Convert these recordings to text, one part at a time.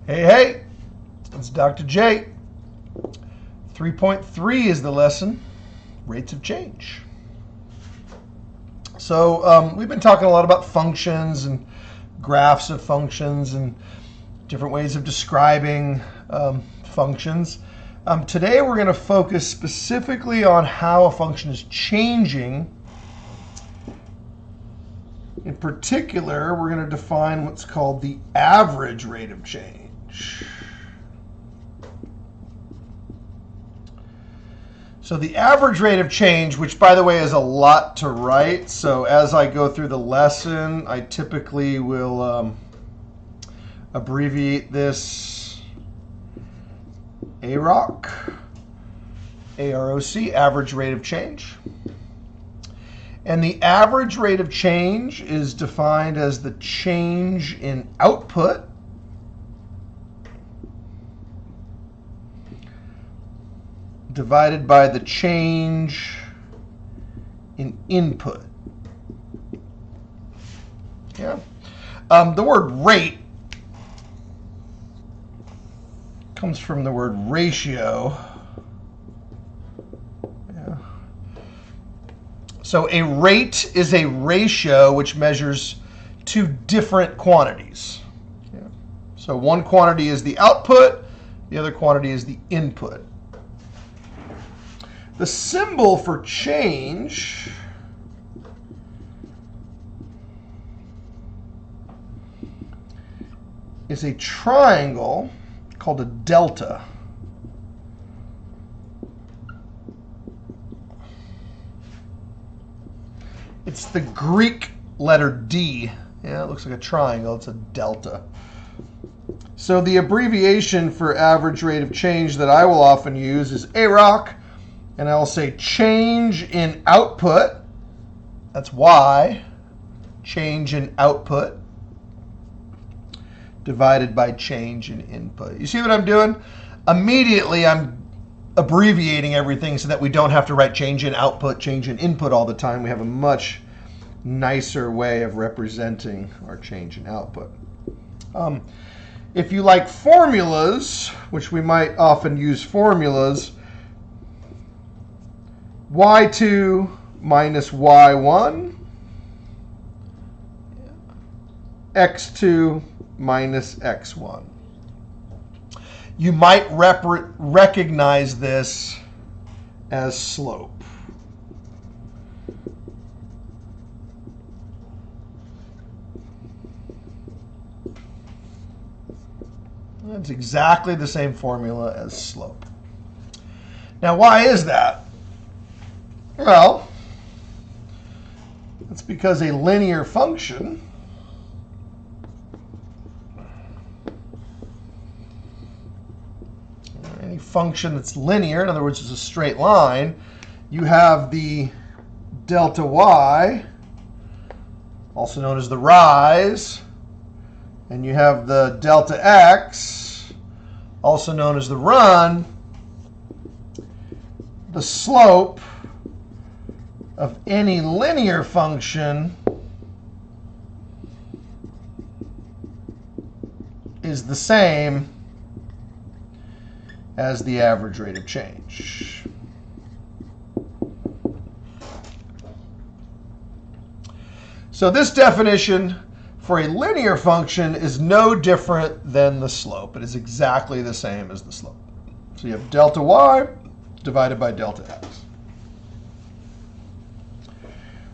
Hey, hey, it's Dr. J. 3.3 is the lesson, rates of change. So we've been talking a lot about functions and graphs of functions and different ways of describing functions. Today we're going to focus specifically on how a function is changing. In particular, we're going to define what's called the average rate of change. So the average rate of change, which by the way is a lot to write, so as I go through the lesson, I typically will abbreviate this AROC, A-R-O-C, average rate of change. And the average rate of change is defined as the change in output divided by the change in input. Yeah. The word rate comes from the word ratio. Yeah. So a rate is a ratio which measures two different quantities. Yeah. So one quantity is the output, the other quantity is the input. The symbol for change is a triangle called a delta. It's the Greek letter D. Yeah, it looks like a triangle. It's a delta. So the abbreviation for average rate of change that I will often use is AROC. And I'll say change in output, that's Y, change in output, divided by change in input. You see what I'm doing? Immediately I'm abbreviating everything so that we don't have to write change in output, change in input all the time. We have a much nicer way of representing our change in output. If you like formulas, which we might often use formulas, y2 minus y1, x2 minus x1. You might recognize this as slope. That's exactly the same formula as slope. Now, why is that? Well, that's because a linear function any function that's linear, in other words, it's a straight line, you have the delta y, also known as the rise, and you have the delta x, also known as the run. The slope of any linear function is the same as the average rate of change. So this definition for a linear function is no different than the slope. It is exactly the same as the slope. So you have delta y divided by delta x.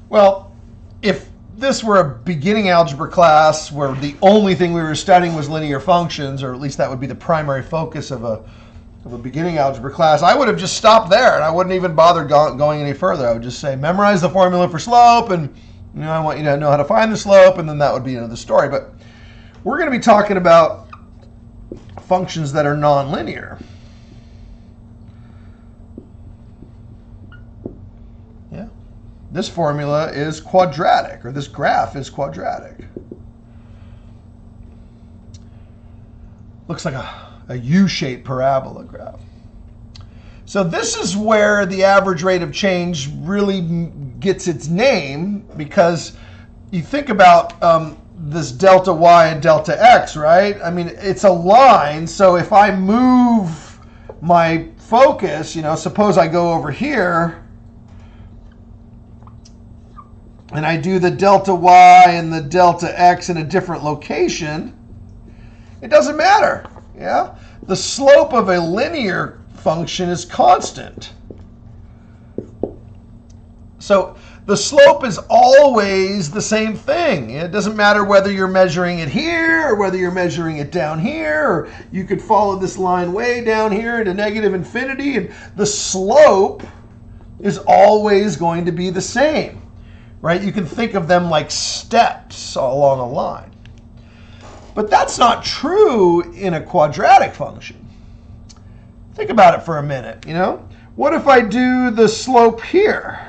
Well, if this were a beginning algebra class where the only thing we were studying was linear functions, or at least that would be the primary focus of a beginning algebra class, I would have just stopped there and I wouldn't even bother going any further. I would just say, memorize the formula for slope, and I want you to know how to find the slope, and then that would be another story. But we're going to be talking about functions that are nonlinear. Yeah. This formula is quadratic, or this graph is quadratic. Looks like a U-shaped parabola graph. So this is where the average rate of change really gets its name, because you think about this delta y and delta x, right? I mean, it's a line, so if I move my focus, suppose I go over here and I do the delta y and the delta x in a different location, it doesn't matter, yeah? The slope of a linear function is constant. So the slope is always the same thing. It doesn't matter whether you're measuring it here or whether you're measuring it down here, or you could follow this line way down here into negative infinity, and the slope is always going to be the same, right? You can think of them like steps along a line. But that's not true in a quadratic function. Think about it for a minute, What if I do the slope here?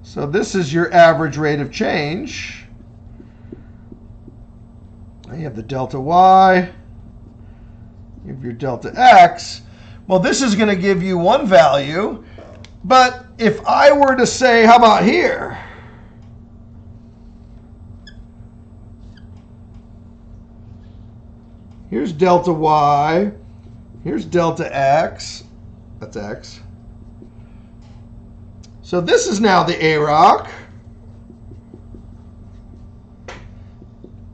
So this is your average rate of change. You have the delta y, you have your delta x. Well, this is going to give you one value, but if I were to say, how about here? Here's delta y, here's delta x, that's x. So this is now the AROC.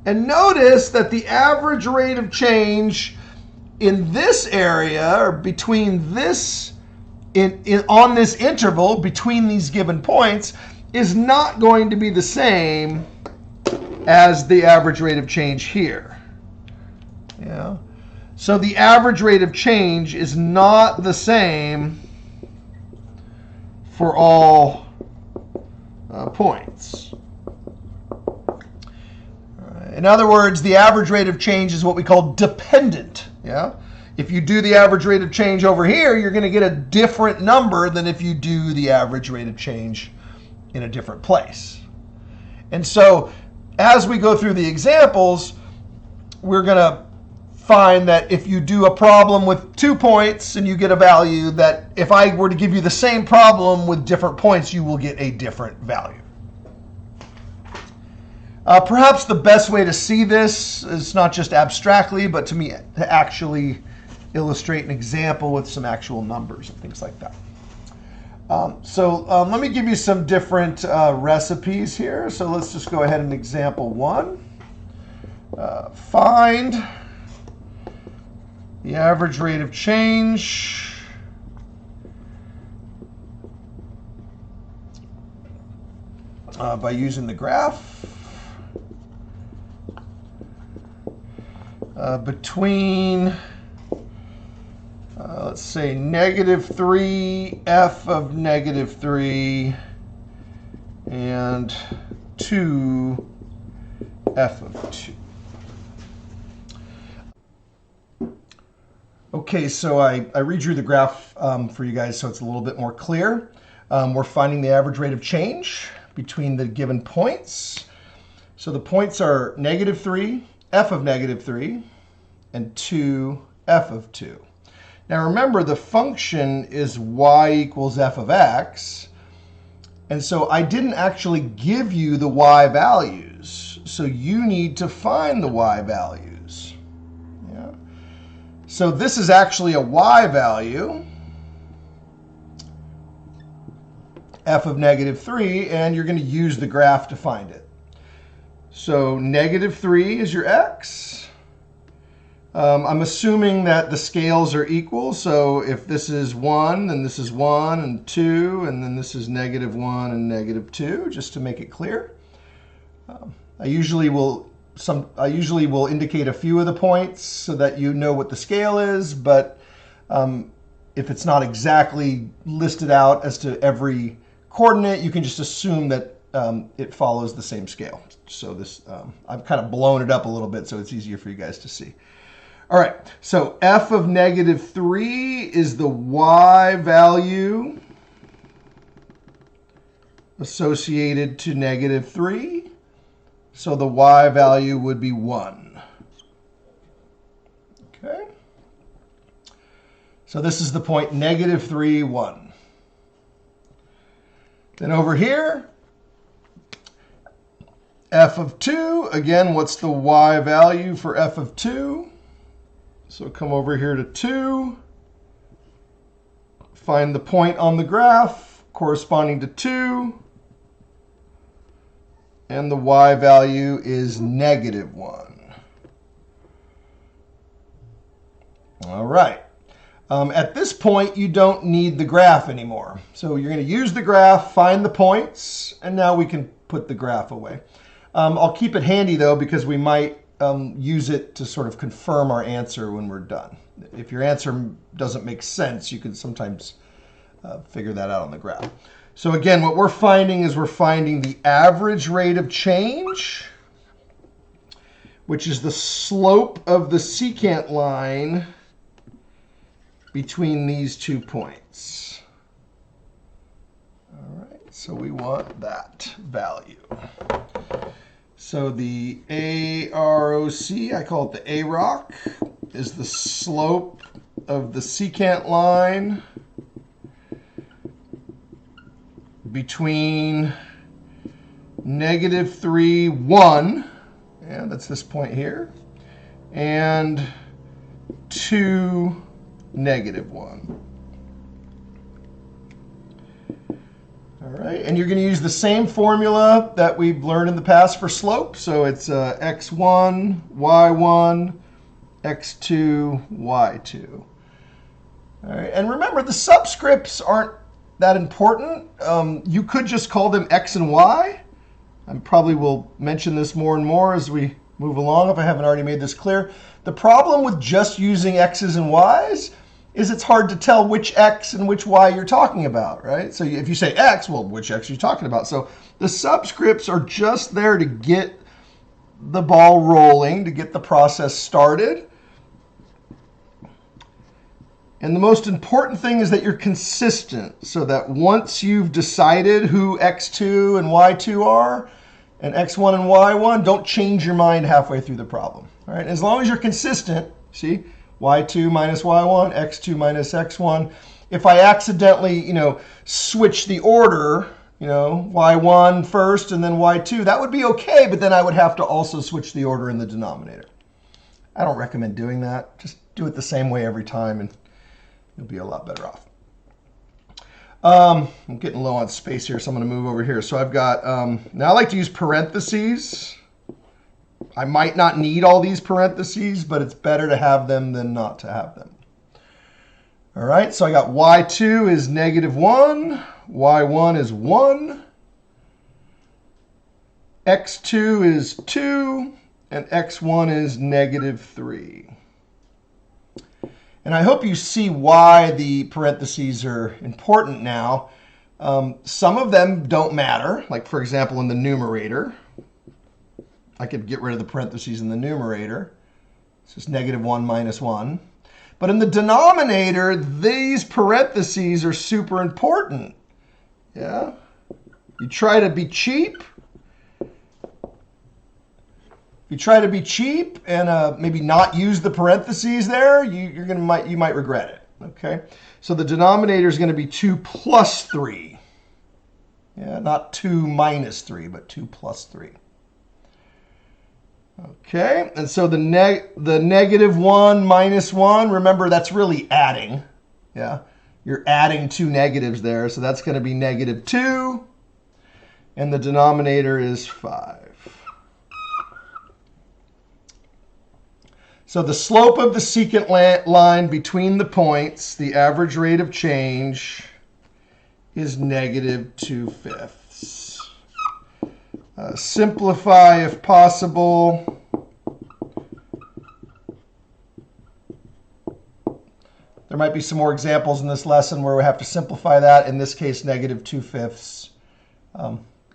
And notice that the average rate of change in this area, or between this, on this interval between these given points, is not going to be the same as the average rate of change here. Yeah. So the average rate of change is not the same for all points. In other words, the average rate of change is what we call dependent. Yeah? If you do the average rate of change over here, you're going to get a different number than if you do the average rate of change in a different place. And so as we go through the examples, we're going to find that if you do a problem with 2 points and you get a value, that if I were to give you the same problem with different points, you will get a different value. Perhaps the best way to see this is not just abstractly, but to me to actually illustrate an example with some actual numbers and things like that. Let me give you some different recipes here. So let's just go ahead and example 1. Find the average rate of change by using the graph between, let's say, -3 f of -3 and 2 f of 2. Okay, so I redrew the graph for you guys so it's a little bit more clear. We're finding the average rate of change between the given points. So the points are -3, f of -3, and 2, f of 2. Now remember, the function is y equals f of x. And so I didn't actually give you the y values. So you need to find the y values. Yeah. So this is actually a y value, f of -3, and you're going to use the graph to find it. So -3 is your x. I'm assuming that the scales are equal. So if this is 1, then this is 1 and 2, and then this is -1 and -2, just to make it clear. I usually will indicate a few of the points so that you know what the scale is, but if it's not exactly listed out as to every coordinate, you can just assume that it follows the same scale. So this, I've kind of blown it up a little bit so it's easier for you guys to see. All right, so f of -3 is the y value associated to -3. So the y value would be 1. Okay. So this is the point -3, 1. Then over here, f of 2. Again, what's the y value for f of 2? So come over here to 2. Find the point on the graph corresponding to 2. And the y value is -1. All right. At this point, you don't need the graph anymore. So you're going to use the graph, find the points, and now we can put the graph away. I'll keep it handy, though, because we might use it to sort of confirm our answer when we're done. If your answer doesn't make sense, you can sometimes figure that out on the graph. So again, what we're finding is we're finding the average rate of change, which is the slope of the secant line between these 2 points. All right, so we want that value. So the AROC, I call it the AROC, is the slope of the secant line between -3, 1, and that's this point here, and 2, -1. All right, and you're going to use the same formula that we've learned in the past for slope. So it's x1, y1, x2, y2. All right, and remember, the subscripts aren't that important. You could just call them x and y. I probably will mention this more and more as we move along if I haven't already made this clear. The problem with just using x's and y's is it's hard to tell which x and which y you're talking about, right? So if you say x, well, which x are you talking about? So the subscripts are just there to get the ball rolling, to get the process started. And the most important thing is that you're consistent, so that once you've decided who x2 and y2 are, and x1 and y1, don't change your mind halfway through the problem. All right? As long as you're consistent, see, y2 minus y1, x2 minus x1. If I accidentally, switch the order, y1 first and then y2, that would be okay, but then I would have to also switch the order in the denominator. I don't recommend doing that. Just do it the same way every time, and you'll be a lot better off. I'm getting low on space here, so I'm going to move over here. So I've got, now I like to use parentheses. I might not need all these parentheses, but it's better to have them than not to have them. All right, so I got y2 is -1, y1 is 1, x2 is 2, and x1 is -3. And I hope you see why the parentheses are important now. Some of them don't matter. Like, for example, in the numerator, I could get rid of the parentheses in the numerator. It's just -1 minus 1. But in the denominator, these parentheses are super important. Yeah? You try to be cheap. You try to be cheap and maybe not use the parentheses there, you might regret it. Okay, so the denominator is going to be 2 plus 3. Yeah, not 2 minus 3, but 2 plus 3. Okay, and so the -1 minus 1, remember that's really adding. Yeah, you're adding 2 negatives there, so that's going to be -2, and the denominator is 5. So the slope of the secant line between the points, the average rate of change, is -2/5. Simplify if possible. There might be some more examples in this lesson where we have to simplify that. In this case, -2/5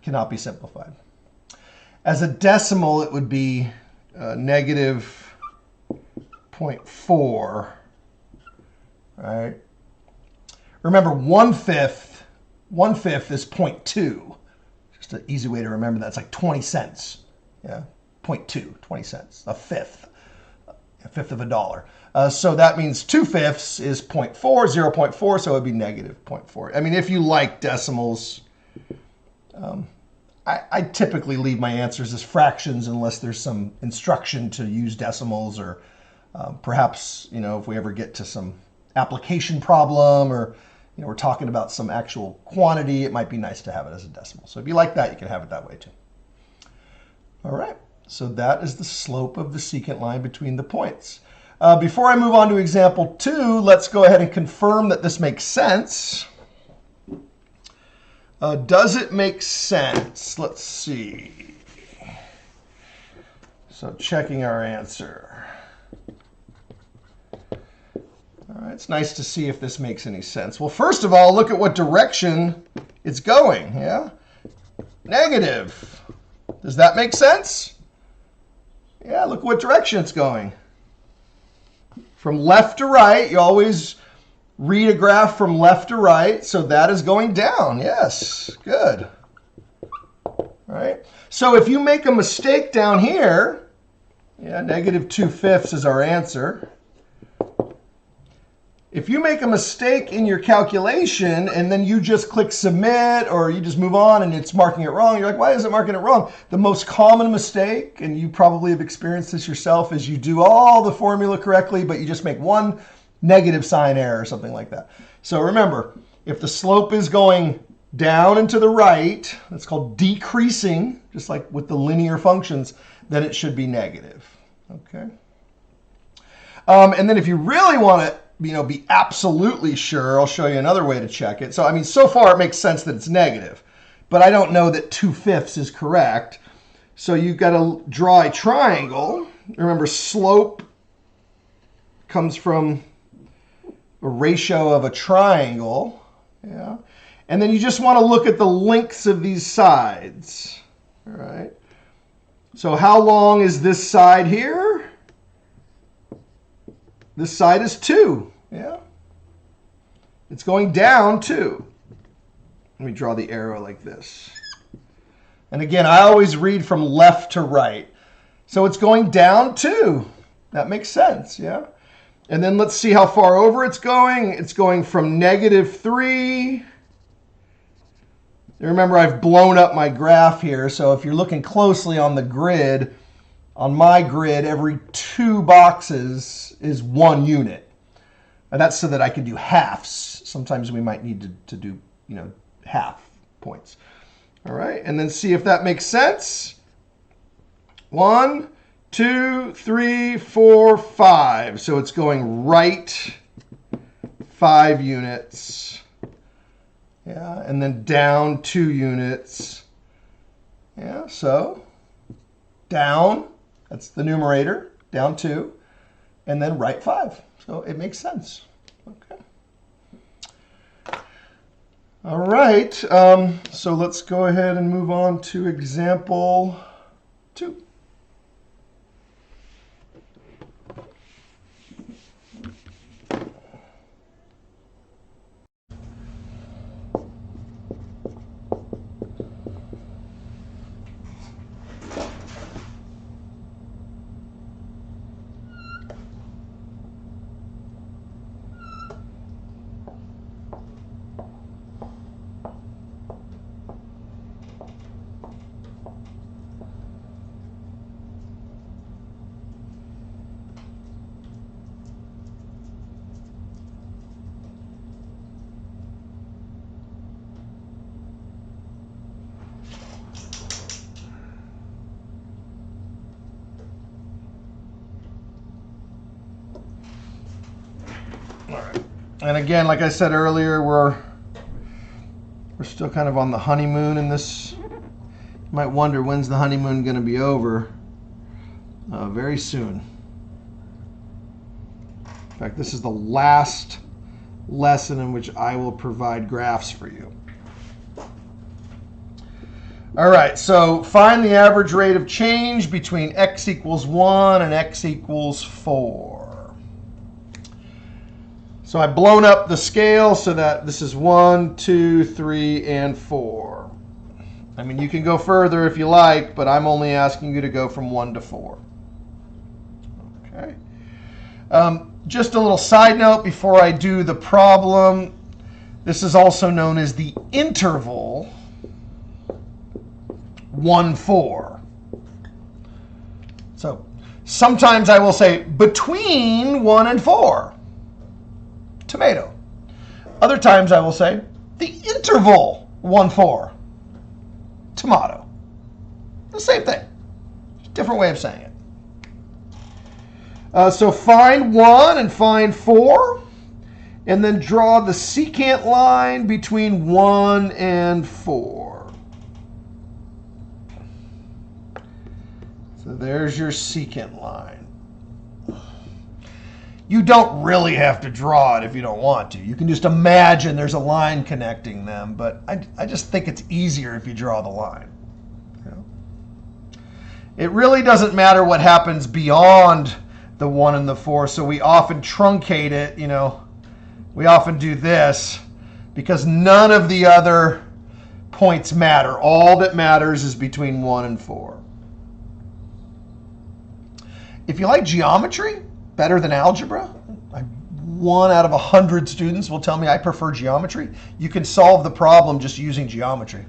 cannot be simplified. As a decimal, it would be -0.4, right? Remember, 1/5 is 0.2. Just an easy way to remember that. It's like 20 cents. Yeah, 0.2, 20 cents, a fifth of a dollar. So that means 2/5 is 0.4, 0.4, so it would be -0.4. I mean, if you like decimals, I typically leave my answers as fractions unless there's some instruction to use decimals, or perhaps, if we ever get to some application problem, or we're talking about some actual quantity, it might be nice to have it as a decimal. So if you like that, you can have it that way too. All right, so that is the slope of the secant line between the points. Before I move on to example 2, let's go ahead and confirm that this makes sense. Does it make sense? Let's see. So checking our answer. All right, it's nice to see if this makes any sense. Well, first of all, look at what direction it's going. Yeah, negative. Does that make sense? Yeah, look what direction it's going. From left to right, you always read a graph from left to right, so that is going down. Yes, good. All right. So if you make a mistake down here, yeah, -2/5 is our answer. If you make a mistake in your calculation and then you just click submit, or you just move on and it's marking it wrong, you're like, why is it marking it wrong? The most common mistake, and you probably have experienced this yourself, is you do all the formula correctly, but you just make one negative sign error or something like that. So remember, if the slope is going down and to the right, that's called decreasing, just like with the linear functions, then it should be negative. Okay. And then if you really want to be absolutely sure, I'll show you another way to check it. So, I mean, so far it makes sense that it's negative, but I don't know that 2/5 is correct. So you've got to draw a triangle. Remember, slope comes from a ratio of a triangle. Yeah. And then you just want to look at the lengths of these sides. All right. So how long is this side here? This side is 2, yeah? It's going down 2. Let me draw the arrow like this. And again, I always read from left to right. So it's going down 2. That makes sense, yeah? And then let's see how far over it's going. It's going from -3. Remember, I've blown up my graph here, so if you're looking closely on the grid, on my grid, every 2 boxes is 1 unit. And that's so that I can do halves. Sometimes we might need to do, half points. All right, and then see if that makes sense. 1, 2, 3, 4, 5. So it's going right 5 units. Yeah, and then down 2 units. Yeah, so down. That's the numerator, down 2, and then right 5. So it makes sense. Okay. All right. So let's go ahead and move on to example 2. And again, like I said earlier, we're still kind of on the honeymoon in this. You might wonder, when's the honeymoon going to be over? Very soon. In fact, this is the last lesson in which I will provide graphs for you. All right, so find the average rate of change between x equals 1 and x equals 4. So I've blown up the scale so that this is 1, 2, 3, and 4. I mean, you can go further if you like, but I'm only asking you to go from 1 to 4. Okay. Just a little side note before I do the problem. This is also known as the interval, 1/4. So sometimes I will say between 1 and 4, tomato. Other times I will say the interval 1/4, tomato. The same thing, different way of saying it. So find 1 and find 4, and then draw the secant line between 1 and 4. So there's your secant line. You don't really have to draw it if you don't want to. You can just imagine there's a line connecting them, but I just think it's easier if you draw the line. You know? It really doesn't matter what happens beyond the 1 and the 4, so we often truncate it, you know. We often do this because none of the other points matter. All that matters is between 1 and 4. If you like geometry better than algebra, 1 out of 100 students will tell me I prefer geometry. You can solve the problem just using geometry.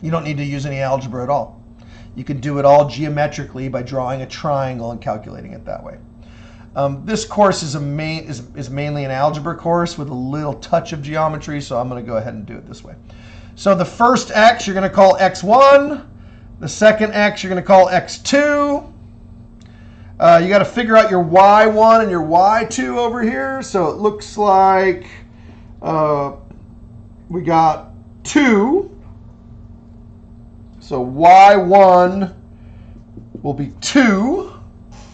You don't need to use any algebra at all. You can do it all geometrically by drawing a triangle and calculating it that way. This course is mainly an algebra course with a little touch of geometry, so I'm going to go ahead and do it this way. So the first x you're going to call x1. The second x you're going to call x2. You got to figure out your y1 and your y2 over here. So it looks like we got 2. So y1 will be 2,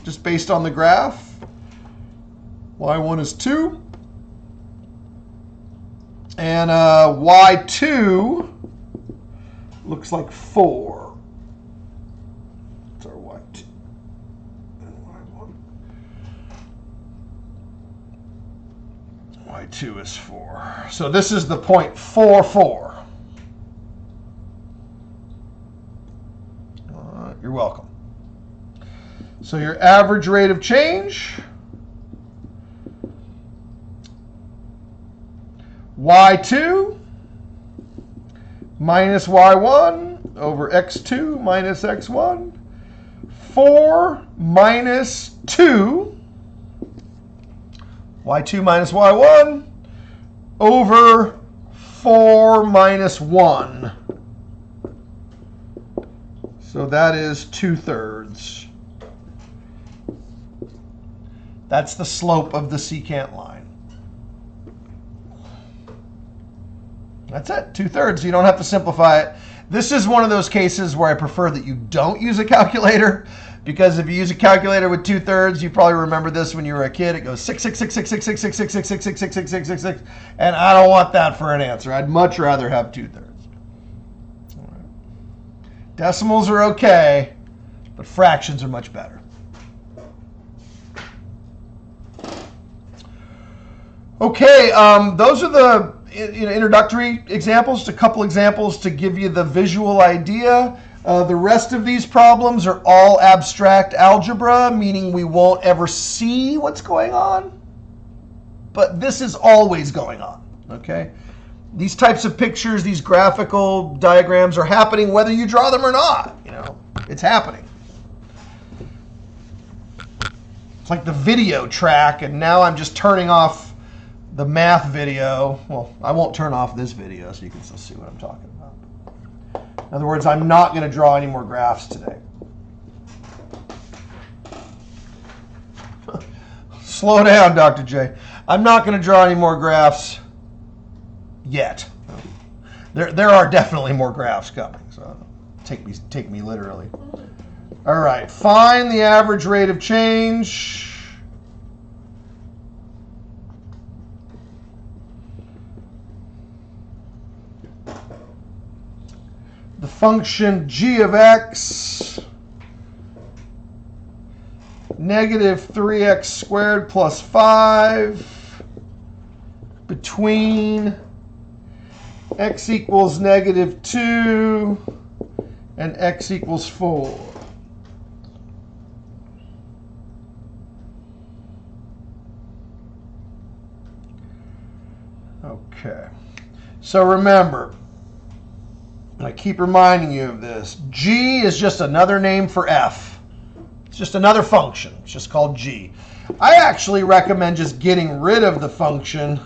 just based on the graph. Y1 is 2. And y2 looks like 4. That's our y2. And y1. Y2 is 4. So this is the point 4, 4. You're welcome. So your average rate of change, y2 minus y1 over x2 minus x1, 4 minus 2, y2 minus y1 over 4 minus 1. So that is 2/3. That's the slope of the secant line. That's it, 2/3. You don't have to simplify it. This is one of those cases where I prefer that you don't use a calculator, because if you use a calculator with 2/3, you probably remember this when you were a kid. It goes 6, 6, 6, 6, 6, 6, 6, 6, 6, 6, 6, 6, 6, 6, 6, 6, and I don't want that for an answer. I'd much rather have 2/3. Decimals are okay, but fractions are much better. Okay, those are the introductory examples, just a couple examples to give you the visual idea. The rest of these problems are all abstract algebra, meaning we won't ever see what's going on, but this is always going on, okay? These types of pictures, these graphical diagrams are happening whether you draw them or not. You know, it's happening. It's like the video track, and now I'm just turning off the math video. Well, I won't turn off this video so you can still see what I'm talking about. In other words, I'm not going to draw any more graphs today. Slow down, Dr. J. I'm not going to draw any more graphs yet. There are definitely more graphs coming, so take me literally. All right, find the average rate of change. The function g of x negative 3x squared plus 5 between x equals negative 2 and x equals 4. Okay, so remember, I keep reminding you of this. G is just another name for f. It's just another function. It's just called g. I actually recommend just getting rid of the function.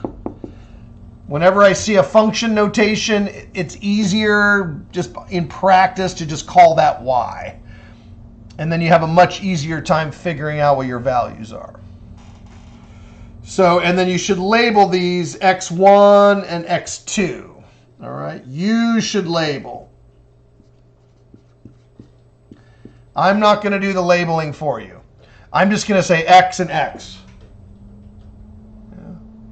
Whenever I see a function notation, it's easier just in practice to just call that y. And then you have a much easier time figuring out what your values are. So, and then you should label these x1 and x2. All right, you should label. I'm not going to do the labeling for you. I'm just going to say x and x. Yeah.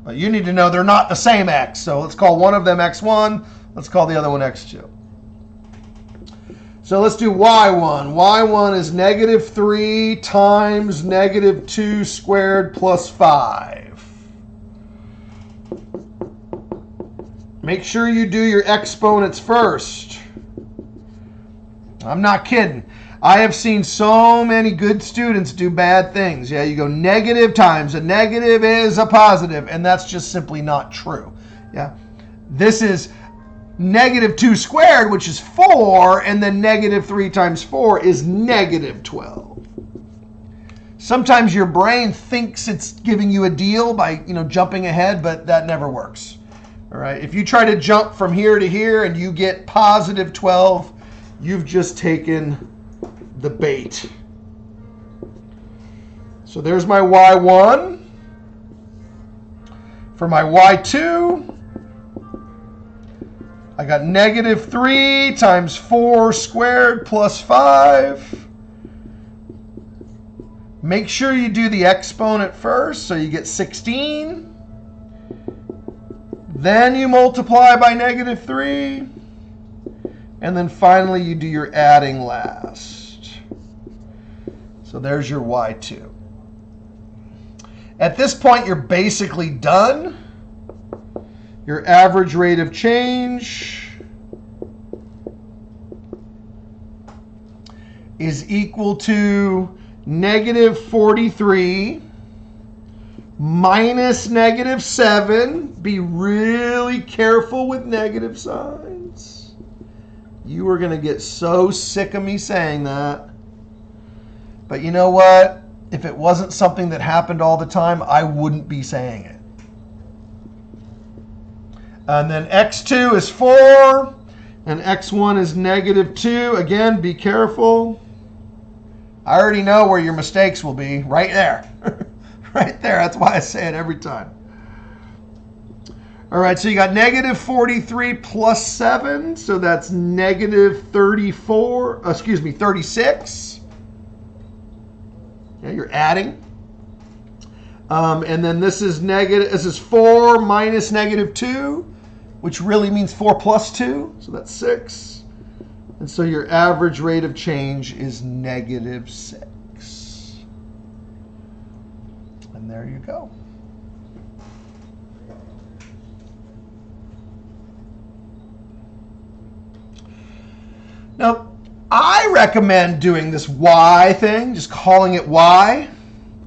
But you need to know they're not the same x. So let's call one of them x1. Let's call the other one x2. So let's do y1. y1 is negative 3 times negative 2 squared plus 5. Make sure you do your exponents first. I'm not kidding. I have seen so many good students do bad things. Yeah, you go negative times a negative is a positive, and that's just simply not true. Yeah, this is negative 2 squared, which is 4, and then negative 3 times 4 is negative 12. Sometimes your brain thinks it's giving you a deal by, jumping ahead, but that never works. All right, if you try to jump from here to here and you get positive 12, you've just taken the bait. So there's my y1. For my y2, I got negative 3 times 4 squared plus 5. Make sure you do the exponent first, so you get 16. Then you multiply by negative 3. And then finally you do your adding last. So there's your y2. At this point, you're basically done. Your average rate of change is equal to negative 43 minus negative 7. Be really careful with negative signs. You are going to get so sick of me saying that. But you know what? If it wasn't something that happened all the time, I wouldn't be saying it. And then x2 is 4, and x1 is negative 2. Again, be careful. I already know where your mistakes will be, right there. Right there. That's why I say it every time. All right, so you got negative 43 plus 7, so that's negative 36. Yeah, you're adding. And then this is 4 minus negative 2, which really means 4 plus 2, so that's 6. And so your average rate of change is negative 6. And there you go. Now, I recommend doing this y thing, just calling it y,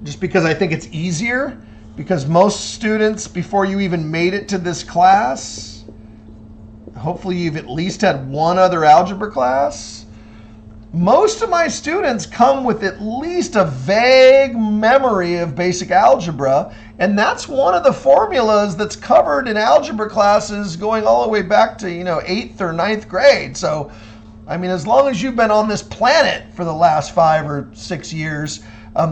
just because I think it's easier. Because most students, before you even made it to this class, hopefully you've at least had one other algebra class. Most of my students come with at least a vague memory of basic algebra, and that's one of the formulas that's covered in algebra classes going all the way back to 8th or 9th grade. So, I mean, as long as you've been on this planet for the last 5 or 6 years,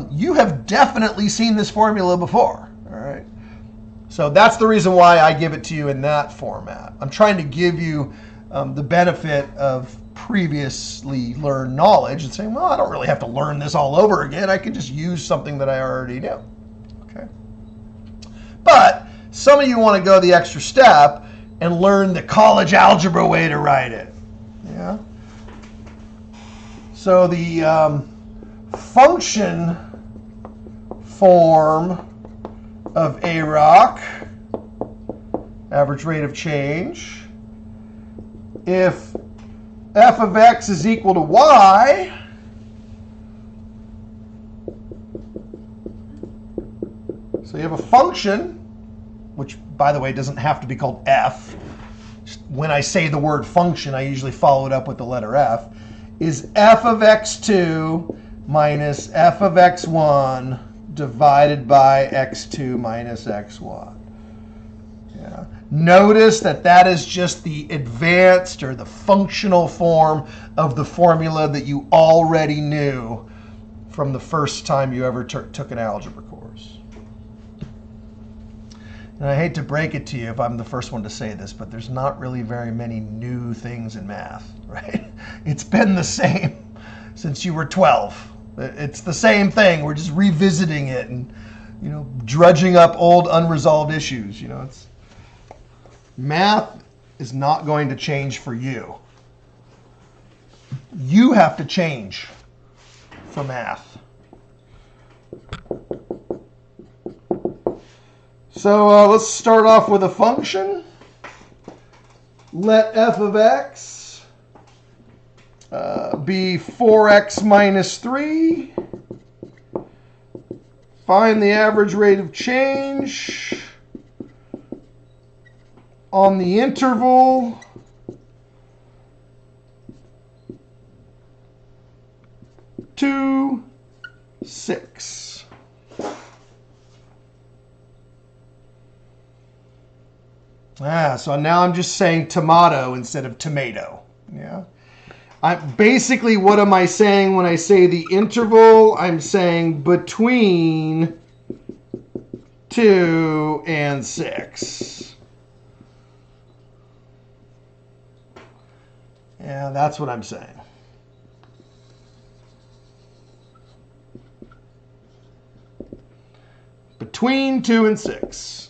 you have definitely seen this formula before. All right. So that's the reason why I give it to you in that format. I'm trying to give you the benefit of previously learned knowledge and saying, well, I don't really have to learn this all over again. I can just use something that I already knew. Okay. But some of you want to go the extra step and learn the college algebra way to write it. Yeah. So the function form of AROC, average rate of change, if f of x is equal to y, so you have a function, which by the way doesn't have to be called f, just when I say the word function, I usually follow it up with the letter f, is f of x2 minus f of x1 divided by x2 minus x1. Yeah. Notice that that is just the advanced or the functional form of the formula that you already knew from the first time you ever took an algebra course. And I hate to break it to you if I'm the first one to say this, but there's not really very many new things in math, right? It's been the same since you were 12. It's the same thing. We're just revisiting it and, drudging up old unresolved issues. Math is not going to change for you. You have to change for math. So let's start off with a function. Let f of x be 4x minus 3. Find the average rate of change on the interval to 6. So now I'm just saying tomato instead of tomato. Yeah. Basically, what am I saying when I say the interval? I'm saying between 2 and 6. Yeah, that's what I'm saying. Between 2 and 6.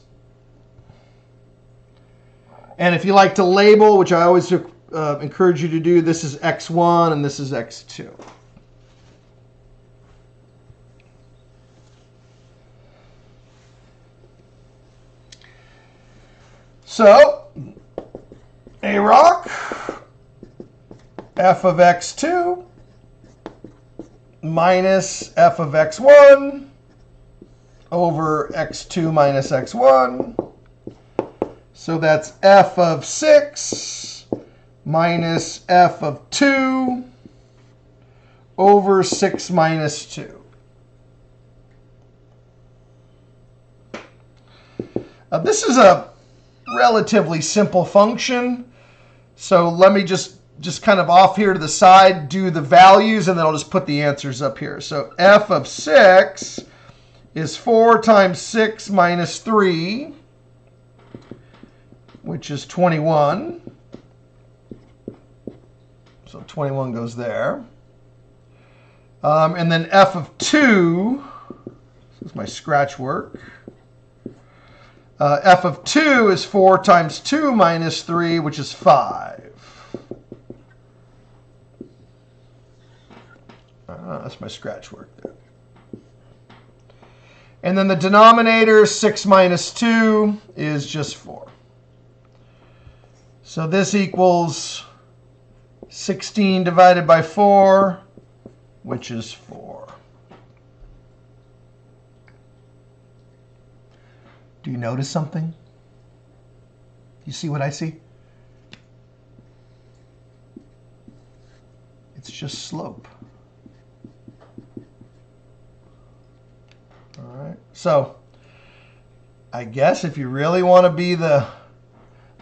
And if you like to label, which I always encourage you to do, this is x1 and this is x2. So, a rock, f of x2 minus f of x1 over x2 minus x1. So that's f of 6 minus f of 2 over 6 minus 2. This is a relatively simple function. So let me just kind of off here to the side do the values, and then I'll just put the answers up here. So f of 6 is 4 times 6 minus 3, which is 21. So 21 goes there. And then f of 2, this is my scratch work. F of 2 is 4 times 2 minus 3, which is 5. That's my scratch work there. And then the denominator, 6 minus 2, is just 4. So this equals 16 divided by 4, which is 4. Do you notice something? You see what I see? It's just slope. All right. So I guess if you really want to be the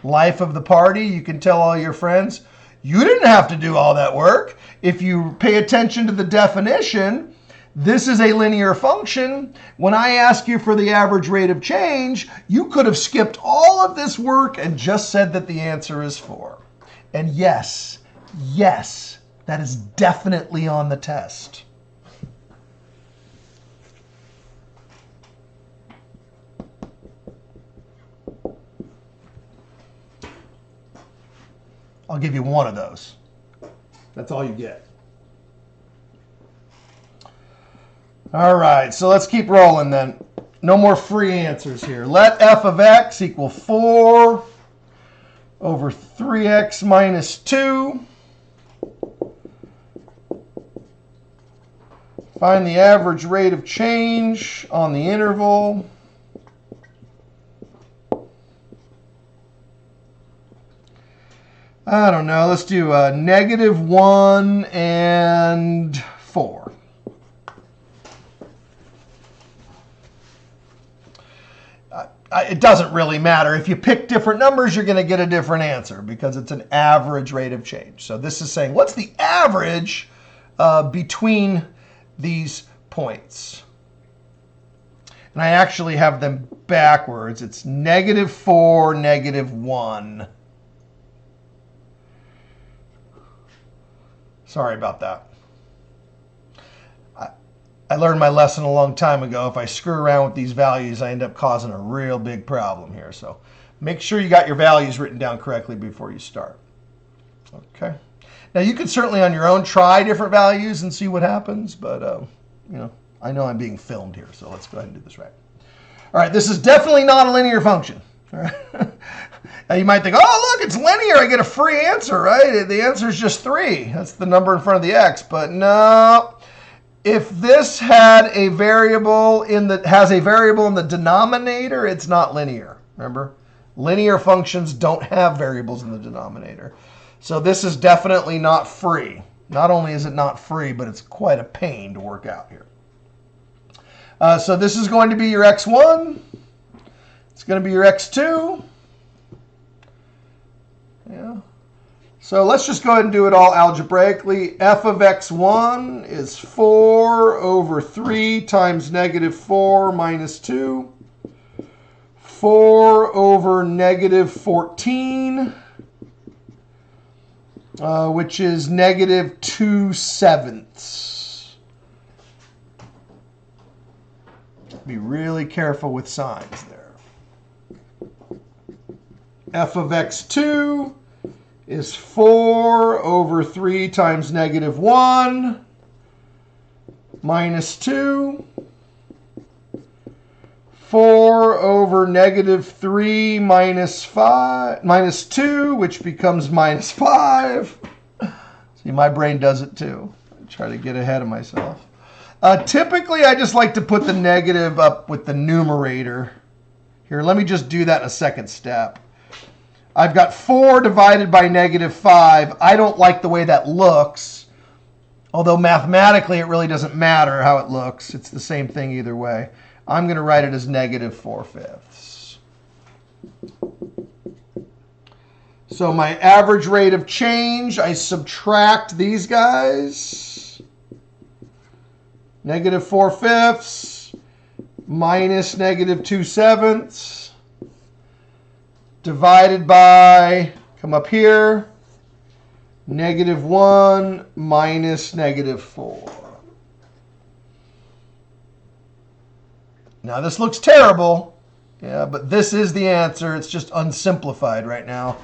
life of the party, you can tell all your friends, you didn't have to do all that work. If you pay attention to the definition, this is a linear function. When I ask you for the average rate of change, you could have skipped all of this work and just said that the answer is 4. And yes, that is definitely on the test. I'll give you one of those. That's all you get. All right, so let's keep rolling then. No more free answers here. Let f of x equal 4 over 3x minus 2. Find the average rate of change on the interval. I don't know. Let's do -1 and 4. It doesn't really matter. If you pick different numbers, you're going to get a different answer because it's an average rate of change. So this is saying, what's the average between these points? And I actually have them backwards. It's -4, -1. Sorry about that. I learned my lesson a long time ago. If I screw around with these values, I end up causing a real big problem here. So make sure you got your values written down correctly before you start. Okay. Now you can certainly on your own try different values and see what happens, but you know, I know I'm being filmed here, so let's go ahead and do this right. All right, this is definitely not a linear function. All right. Now you might think, oh, look, it's linear. I get a free answer, right? The answer is just 3. That's the number in front of the x. But no, if this had a variable has a variable in the denominator, it's not linear. Remember, linear functions don't have variables in the denominator. So this is definitely not free. Not only is it not free, but it's quite a pain to work out here. So this is going to be your x1. It's going to be your x2. Yeah. So let's just go ahead and do it all algebraically. F of x1 is 4 over 3 times -4 minus 2. 4 over -14, which is -2/7. Be really careful with signs there. F of x2 is 4 over 3 times -1 minus 2. 4 over -3 minus 2, which becomes -5. See, my brain does it too. I try to get ahead of myself. Typically, I just like to put the negative up with the numerator. Here, let me just do that in a second step. I've got 4 divided by -5. I don't like the way that looks. Although mathematically, it really doesn't matter how it looks. It's the same thing either way. I'm going to write it as -4/5. So my average rate of change, I subtract these guys. -4/5 minus -2/7 divided by, come up here, -1 minus -4. Now this looks terrible, yeah, but this is the answer. It's just unsimplified right now.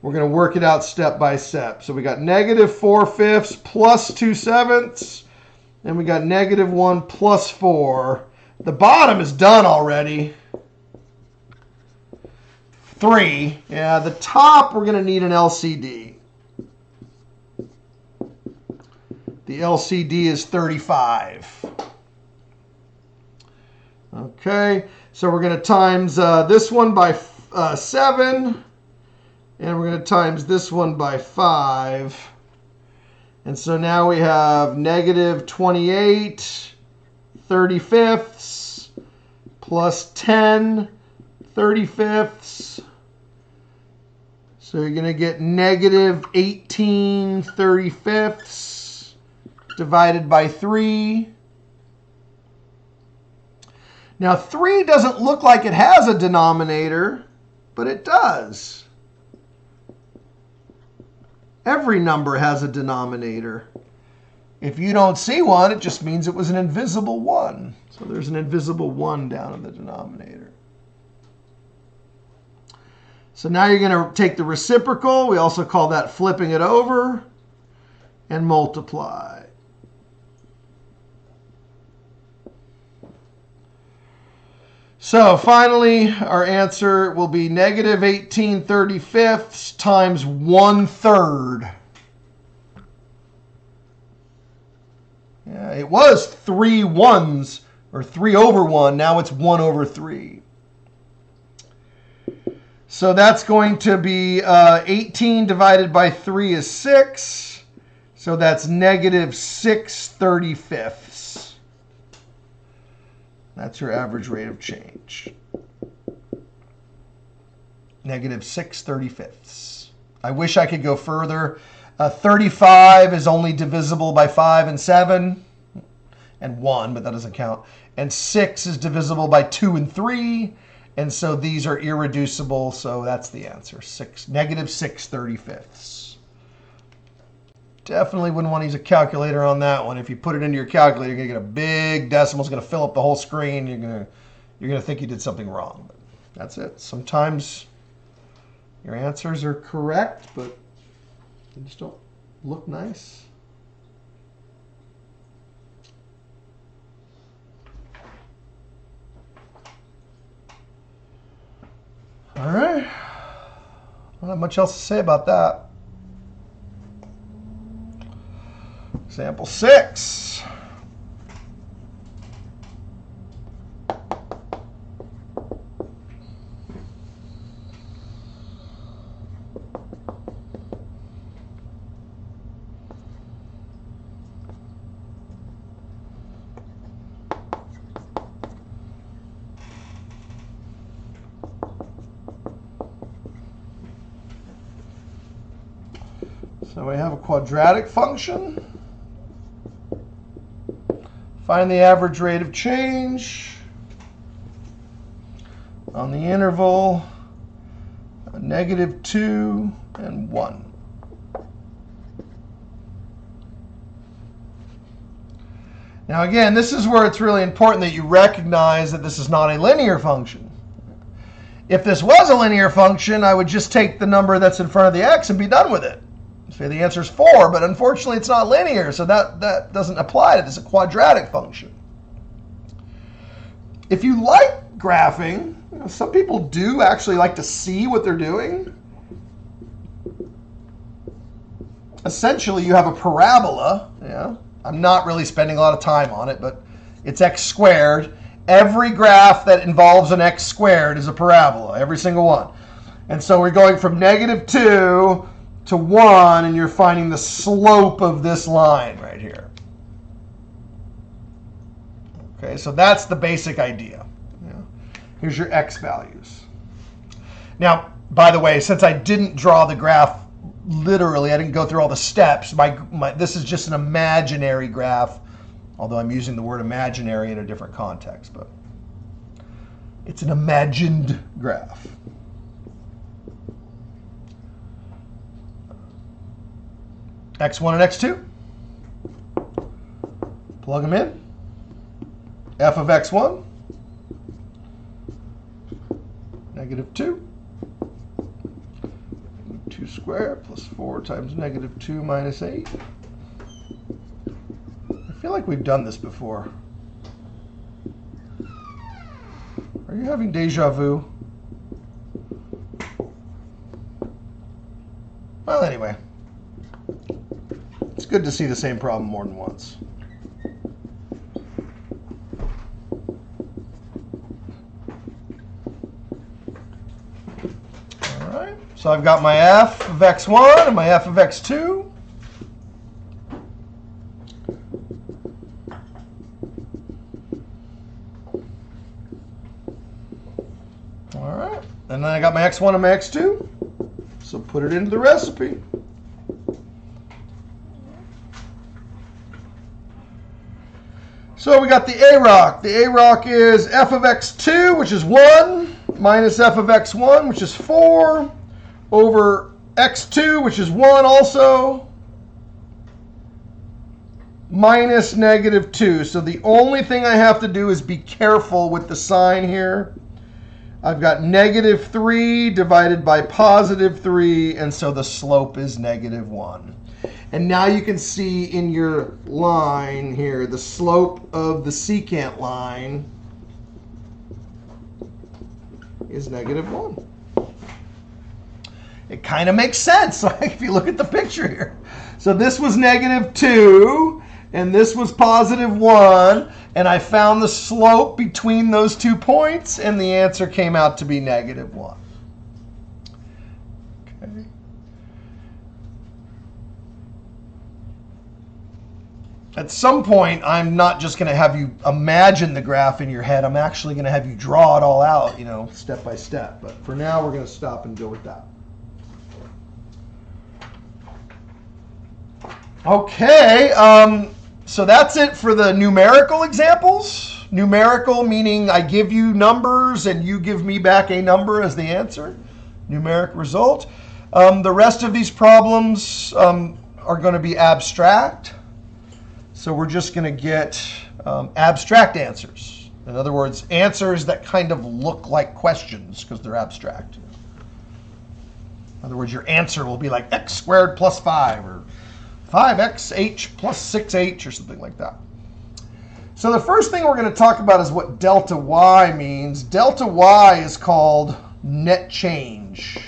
We're going to work it out step by step. So we got -4/5 plus 2/7, and we got -1 plus 4. The bottom is done already. 3. Yeah, the top we're going to need an LCD. The LCD is 35. Okay, so we're going to times this one by 7, and we're going to times this one by 5. And so now we have -28 35ths plus 10 35ths. So you're going to get -18 35ths divided by 3. Now 3 doesn't look like it has a denominator, but it does. Every number has a denominator. If you don't see one, it just means it was an invisible 1. So there's an invisible 1 down in the denominator. So now you're going to take the reciprocal. We also call that flipping it over and multiply. So finally, our answer will be -18 35ths times 1/3. Yeah, it was 3 ones, or 3 over 1. Now it's 1 over 3. So that's going to be 18 divided by 3 is 6. So that's negative 6/35. That's your average rate of change. Negative 6/35. I wish I could go further. 35 is only divisible by 5 and 7 and 1, but that doesn't count. And 6 is divisible by 2 and 3. And so these are irreducible, so that's the answer. Negative 6/35. Definitely wouldn't want to use a calculator on that one. If you put it into your calculator, you're going to get a big decimal. It's going to fill up the whole screen. You're going to think you did something wrong. But that's it. Sometimes your answers are correct, but they just don't look nice. All right. I don't have much else to say about that. Example 6. So we have a quadratic function. Find the average rate of change on the interval -2 and 1. Now again, this is where it's really important that you recognize that this is not a linear function. If this was a linear function, I would just take the number that's in front of the x and be done with it. Say the answer is 4, but unfortunately it's not linear, so that doesn't apply to this. It's a quadratic function. If you like graphing, some people do actually like to see what they're doing. Essentially, you have a parabola. Yeah, I'm not really spending a lot of time on it, but it's x squared. Every graph that involves an x squared is a parabola, every single one. And so we're going from -2 to 1, and you're finding the slope of this line right here. Okay, so that's the basic idea. Yeah. Here's your x values. Now, by the way, since I didn't draw the graph literally, I didn't go through all the steps, this is just an imaginary graph, although I'm using the word imaginary in a different context, but it's an imagined graph. x1 and x2. Plug them in. F of x1, -2. 2 squared plus 4 times -2 minus 8. I feel like we've done this before. Are you having deja vu? Well, anyway. It's good to see the same problem more than once. All right, so I've got my f of x1 and my f of x2. All right, and then I got my x1 and my x2. So put it into the recipe. So we got the AROC. The AROC is f of x2, which is 1, minus f of x1, which is 4, over x2, which is 1 also, minus -2. So the only thing I have to do is be careful with the sign here. I've got -3 divided by +3, and so the slope is -1. And now you can see in your line here, the slope of the secant line is -1. It kind of makes sense, like if you look at the picture here. So this was -2, and this was +1, and I found the slope between those 2 points, and the answer came out to be -1. at some point, I'm not just going to have you imagine the graph in your head. I'm actually going to have you draw it all out, step by step. But for now, we're going to stop and go with that. Okay, so that's it for the numerical examples. Numerical meaning I give you numbers and you give me back a number as the answer. Numeric result. The rest of these problems are going to be abstract. So we're just going to get abstract answers. In other words, answers that kind of look like questions because they're abstract. In other words, your answer will be like x squared plus 5 or 5xh plus 6h or something like that. So the first thing we're going to talk about is what delta y means. Delta y is called net change.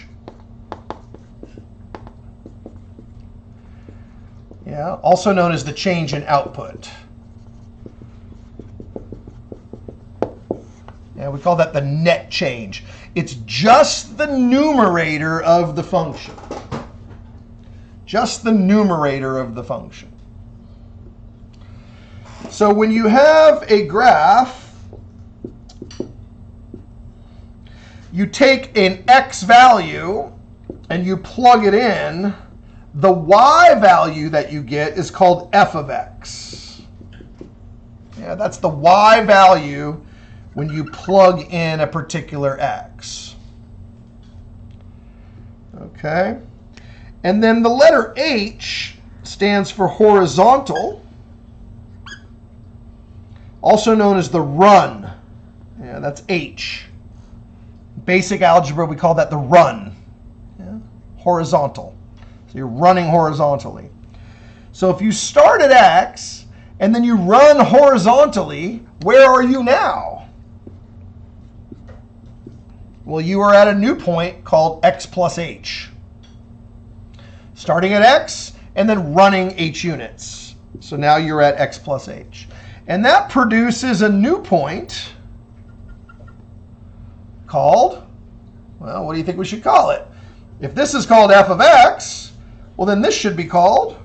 Yeah, also known as the change in output. Yeah, we call that the net change. It's just the numerator of the function. Just the numerator of the function. So when you have a graph, you take an x value and you plug it in. The y value that you get is called f of x. Yeah, that's the y value when you plug in a particular x. Okay. And then the letter h stands for horizontal, also known as the run. Yeah, that's h. Basic algebra, we call that the run. Yeah, horizontal. So you're running horizontally. So if you start at x and then you run horizontally, where are you now? Well, you are at a new point called x plus h. Starting at x and then running h units. So now you're at x plus h. And that produces a new point called, well, what do you think we should call it? If this is called f of x, well, then this should be called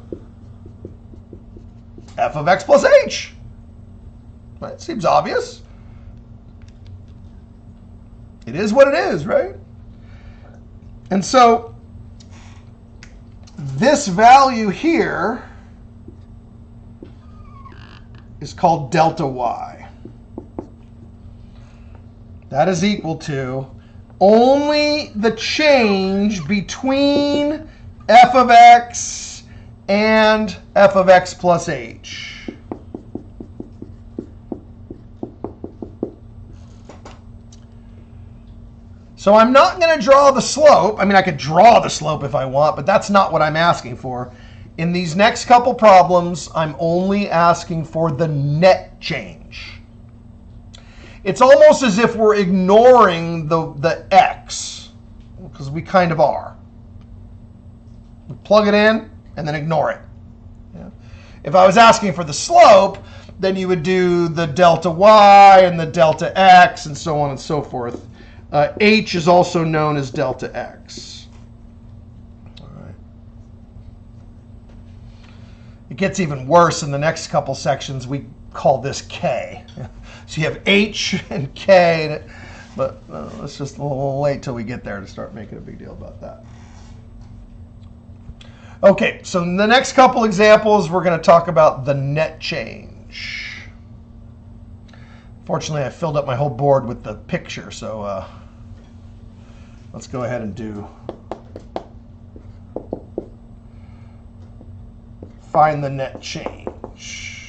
f of x plus h. Right? Seems obvious. It is what it is, right? And so this value here is called delta y. That is equal to only the change between f of x and f of x plus h. So I'm not going to draw the slope. I mean, I could draw the slope if I want, but that's not what I'm asking for. In these next couple problems, I'm only asking for the net change. It's almost as if we're ignoring the x, because we kind of are. We plug it in and then ignore it. Yeah. If I was asking for the slope, then you would do the delta y and the delta x and so on and so forth. H is also known as delta x. All right. It gets even worse in the next couple sections. We call this k. So you have h and k, but let's just wait till we get there to start making a big deal about that. Okay, so in the next couple examples, we're going to talk about the net change. Fortunately, I filled up my whole board with the picture, so let's go ahead and do find the net change.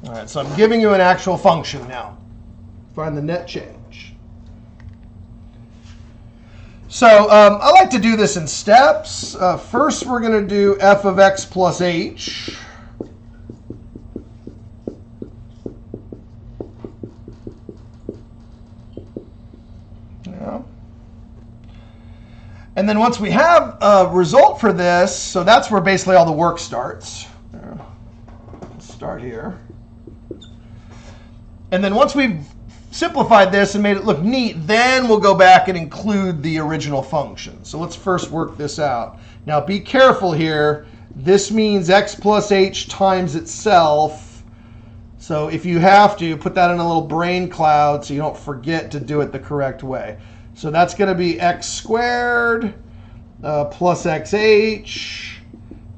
All right, so I'm giving you an actual function now. Find the net change. So I like to do this in steps. First, we're going to do f of x plus h. Yeah. And then once we have a result for this, so that's where basically all the work starts. Start here. And then once we've simplified this and made it look neat, then we'll go back and include the original function. So let's first work this out. Now be careful here. This means x plus h times itself. So if you have to, put that in a little brain cloud so you don't forget to do it the correct way. So that's going to be x squared plus xh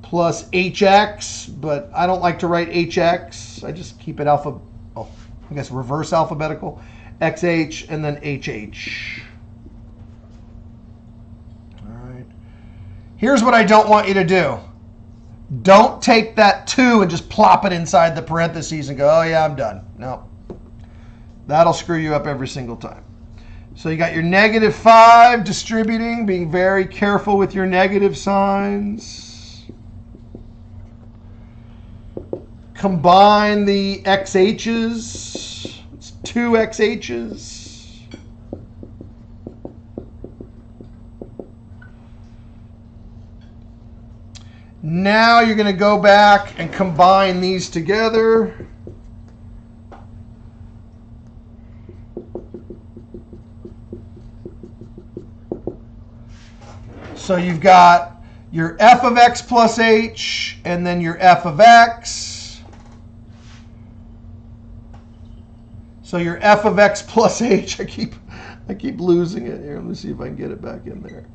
plus hx, but I don't like to write hx. I just keep it I guess reverse alphabetical. xh and then hh. All right. Here's what I don't want you to do. Don't take that 2 and just plop it inside the parentheses and go, oh yeah, I'm done. No. That'll screw you up every single time. So you got your -5 distributing, being very careful with your negative signs. Combine the xh's. It's 2 xh's. Now you're going to go back and combine these together. So you've got your f of x plus h and then your f of x. So your f of x plus h, I keep losing it here. Let me see if I can get it back in there.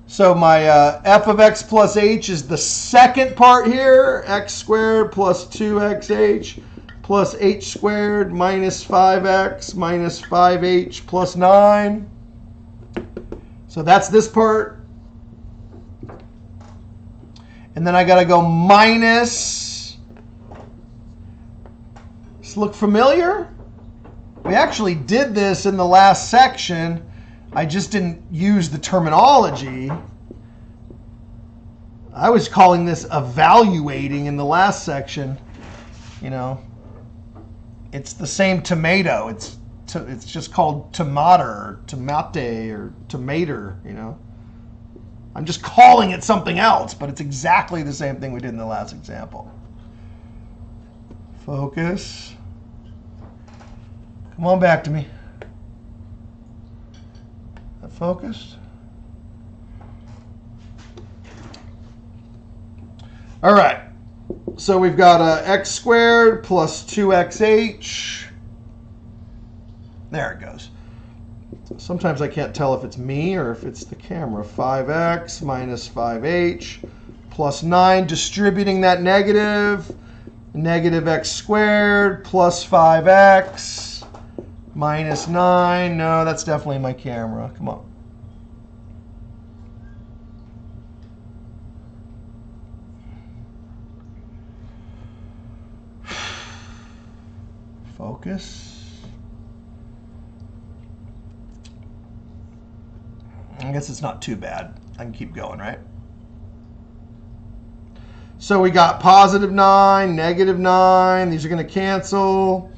So my f of x plus h is the second part here, x squared plus 2xh plus h squared minus 5x minus 5h plus 9. So that's this part. And then I got to go minus. Does this look familiar? We actually did this in the last section. I just didn't use the terminology. I was calling this evaluating in the last section. You know, it's the same tomato. It's just called tomato or tomate or tomater, you know. I'm just calling it something else, but it's exactly the same thing we did in the last example. Focus. Come on back to me. Focused. All right. So we've got x squared plus 2xh. There it goes. Sometimes I can't tell if it's me or if it's the camera. 5x minus 5h plus 9, distributing that negative. Negative x squared plus 5x. Minus 9. No, that's definitely my camera. Come on. Focus. I guess it's not too bad. I can keep going, right? So we got positive 9, negative 9. These are going to cancel.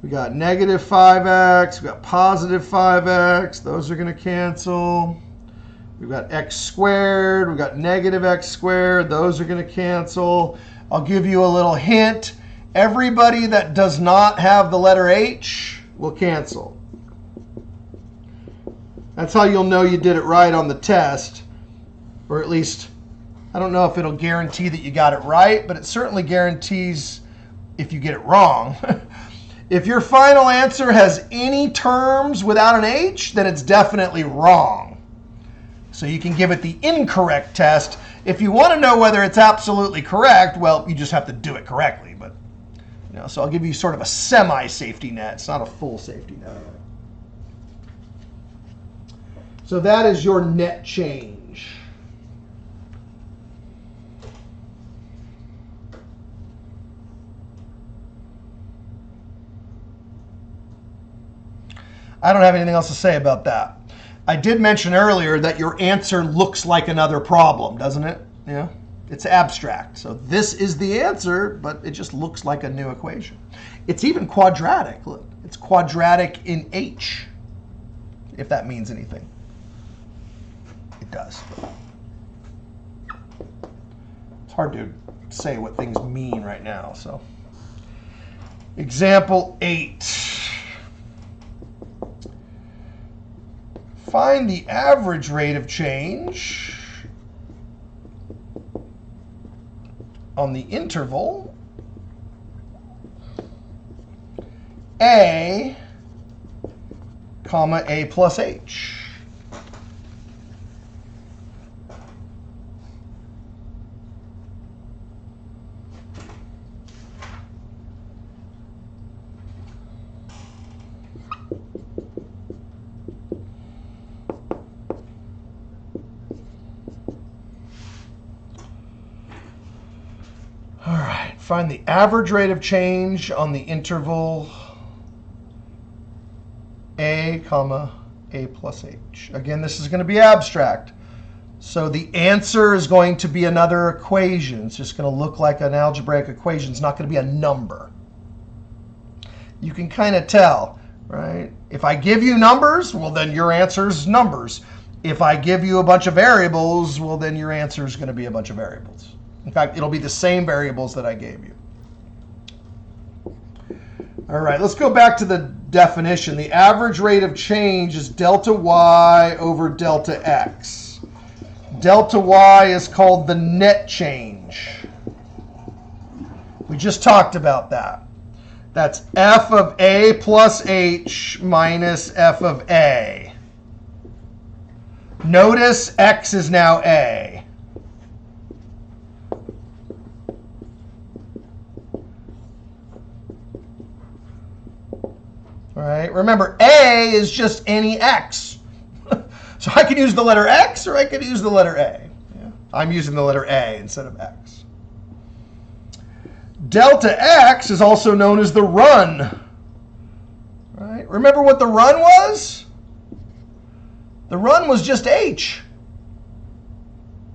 We got negative 5x, we got positive 5x, those are going to cancel. We've got x squared, we got negative x squared, those are going to cancel. I'll give you a little hint. Everybody that does not have the letter h will cancel. That's how you'll know you did it right on the test, or at least, I don't know if it'll guarantee that you got it right, but it certainly guarantees if you get it wrong. If your final answer has any terms without an h, then it's definitely wrong. So you can give it the incorrect test. If you want to know whether it's absolutely correct, well, you just have to do it correctly. But you know, so I'll give you sort of a semi-safety net. It's not a full safety net. So that is your net change. I don't have anything else to say about that. I did mention earlier that your answer looks like another problem, doesn't it? Yeah. It's abstract. So this is the answer, but it just looks like a new equation. It's even quadratic. Look, it's quadratic in h, if that means anything. It does. It's hard to say what things mean right now. So, example 8. Find the average rate of change on the interval A, comma, A plus H. All right, find the average rate of change on the interval A, comma, A plus H. Again, this is going to be abstract. So the answer is going to be another equation. It's just going to look like an algebraic equation. It's not going to be a number. You can kind of tell, right? If I give you numbers, well, then your answer is numbers. If I give you a bunch of variables, well, then your answer is going to be a bunch of variables. In fact, it'll be the same variables that I gave you. All right, let's go back to the definition. The average rate of change is delta y over delta x. Delta y is called the net change. We just talked about that. That's f of a plus h minus f of a. Notice x is now a. All right, remember, A is just any x. So I can use the letter X or I can use the letter A. Yeah. I'm using the letter A instead of X. Delta X is also known as the run. All right, remember what the run was? The run was just H.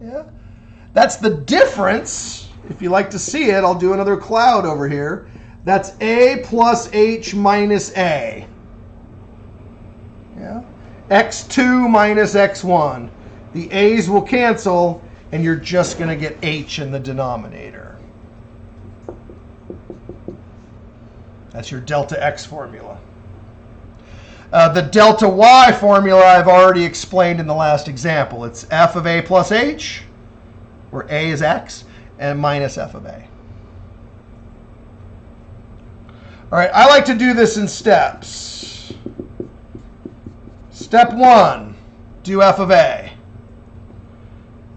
Yeah, that's the difference. If you like to see it, I'll do another cloud over here. That's A plus H minus A. Yeah. X2 minus X1. The A's will cancel, and you're just going to get H in the denominator. That's your delta X formula. The delta Y formula I've already explained in the last example. It's f of A plus H, where A is X, and minus f of A. All right, I like to do this in steps. Step 1, do f of A.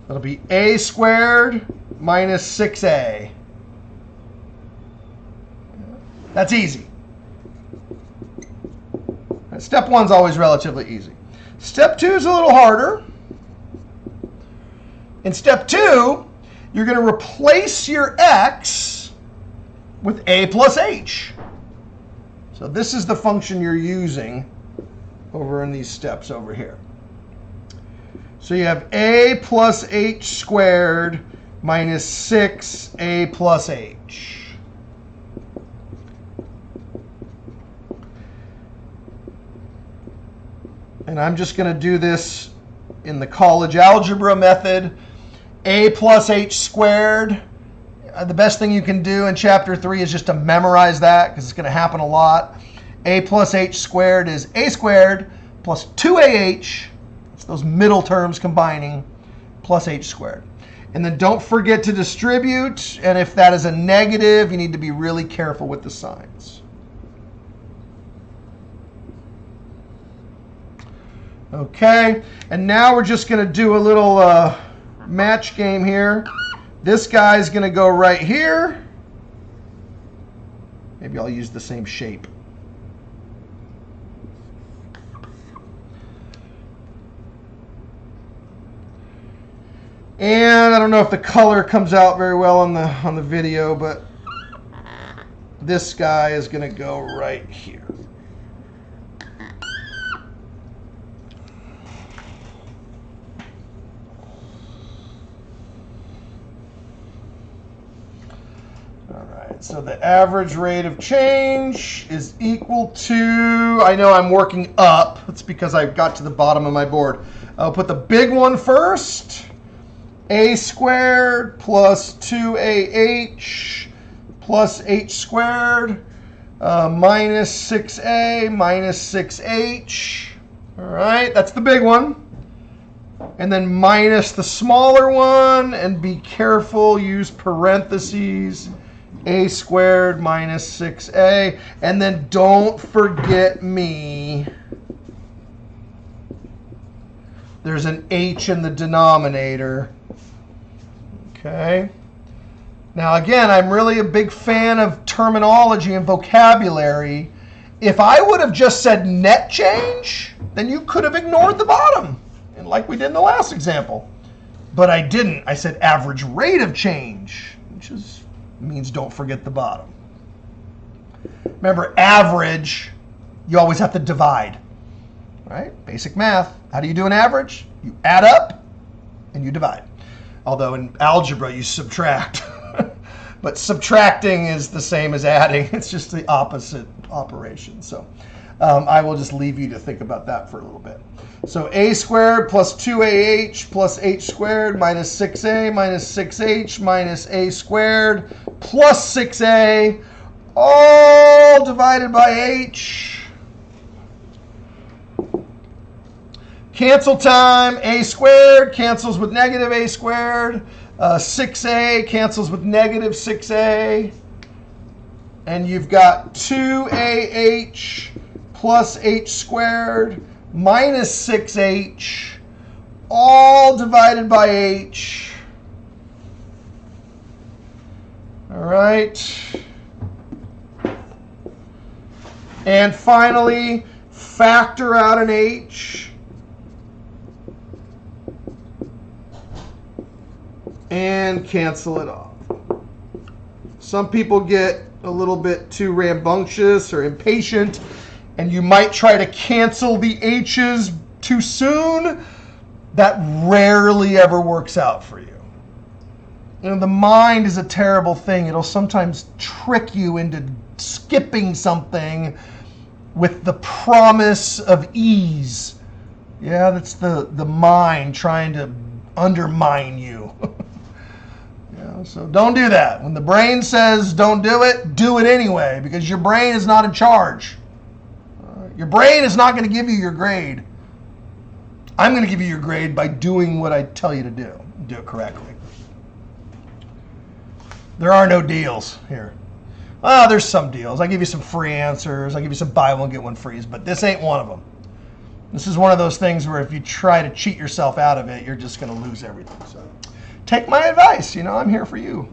That'll be a squared minus 6a. That's easy. Step 1 is always relatively easy. Step 2 is a little harder. In step 2, you're going to replace your x with a plus h. So this is the function you're using over in these steps over here. So you have a plus h squared minus 6a plus h. And I'm just going to do this in the college algebra method. A plus h squared. The best thing you can do in chapter 3 is just to memorize that because it's going to happen a lot. A plus h squared is a squared plus 2ah. It's those middle terms combining plus h squared. And then don't forget to distribute. And if that is a negative, you need to be really careful with the signs. Okay, and now we're just going to do a little match game here. This guy's going to go right here. Maybe I'll use the same shape. And I don't know if the color comes out very well on the video, but this guy is going to go right here. So the average rate of change is equal to, I know I'm working up. It's because I got to the bottom of my board. I'll put the big one first. a squared plus 2ah plus h squared minus 6a minus 6h. All right, that's the big one. And then minus the smaller one, and be careful, use parentheses, a squared minus 6a. And then don't forget me. There's an h in the denominator. Okay. Now, again, I'm really a big fan of terminology and vocabulary. If I would have just said net change, then you could have ignored the bottom, and like we did in the last example. But I didn't. I said average rate of change, which means don't forget the bottom. Remember, average, you always have to divide, right? Basic math. How do you do an average? You add up and you divide. Although in algebra, you subtract. But subtracting is the same as adding. It's just the opposite operation. So I will just leave you to think about that for a little bit. So a squared plus 2ah plus h squared minus 6a minus 6h minus a squared plus 6a, all divided by h. Cancel time. A squared cancels with negative a squared. 6a cancels with negative 6a. And you've got 2ah plus h squared minus 6h, all divided by h. All right. And finally, factor out an h. And cancel it off. Some people get a little bit too rambunctious or impatient, and you might try to cancel the h's too soon. That rarely ever works out for you. You know, the mind is a terrible thing. It'll sometimes trick you into skipping something with the promise of ease. Yeah, that's the mind trying to undermine you. So don't do that. When the brain says don't do it anyway, because your brain is not in charge. Your brain is not going to give you your grade. I'm going to give you your grade by doing what I tell you to do. Do it correctly. There are no deals here. Well, there's some deals. I give you some free answers. I give you some buy one, get one frees, but this ain't one of them. This is one of those things where if you try to cheat yourself out of it, you're just going to lose everything. So take my advice. You know, I'm here for you.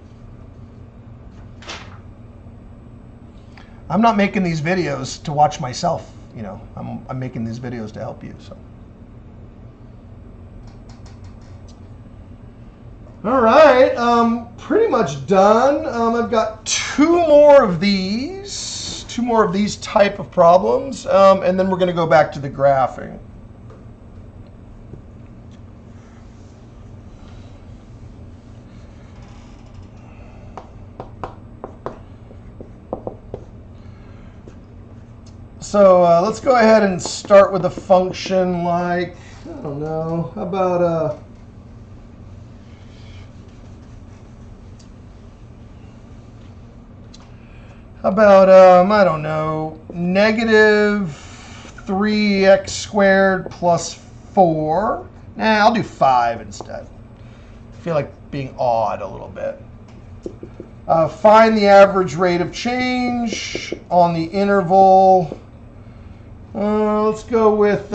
I'm not making these videos to watch myself. You know, I'm making these videos to help you. So, all right, pretty much done. I've got two more of these type of problems, and then we're going to go back to the graphing. So let's go ahead and start with a function like, I don't know, how about I don't know, negative 3x squared plus 4. Nah, I'll do 5 instead. I feel like being odd a little bit. Find the average rate of change on the interval. Let's go with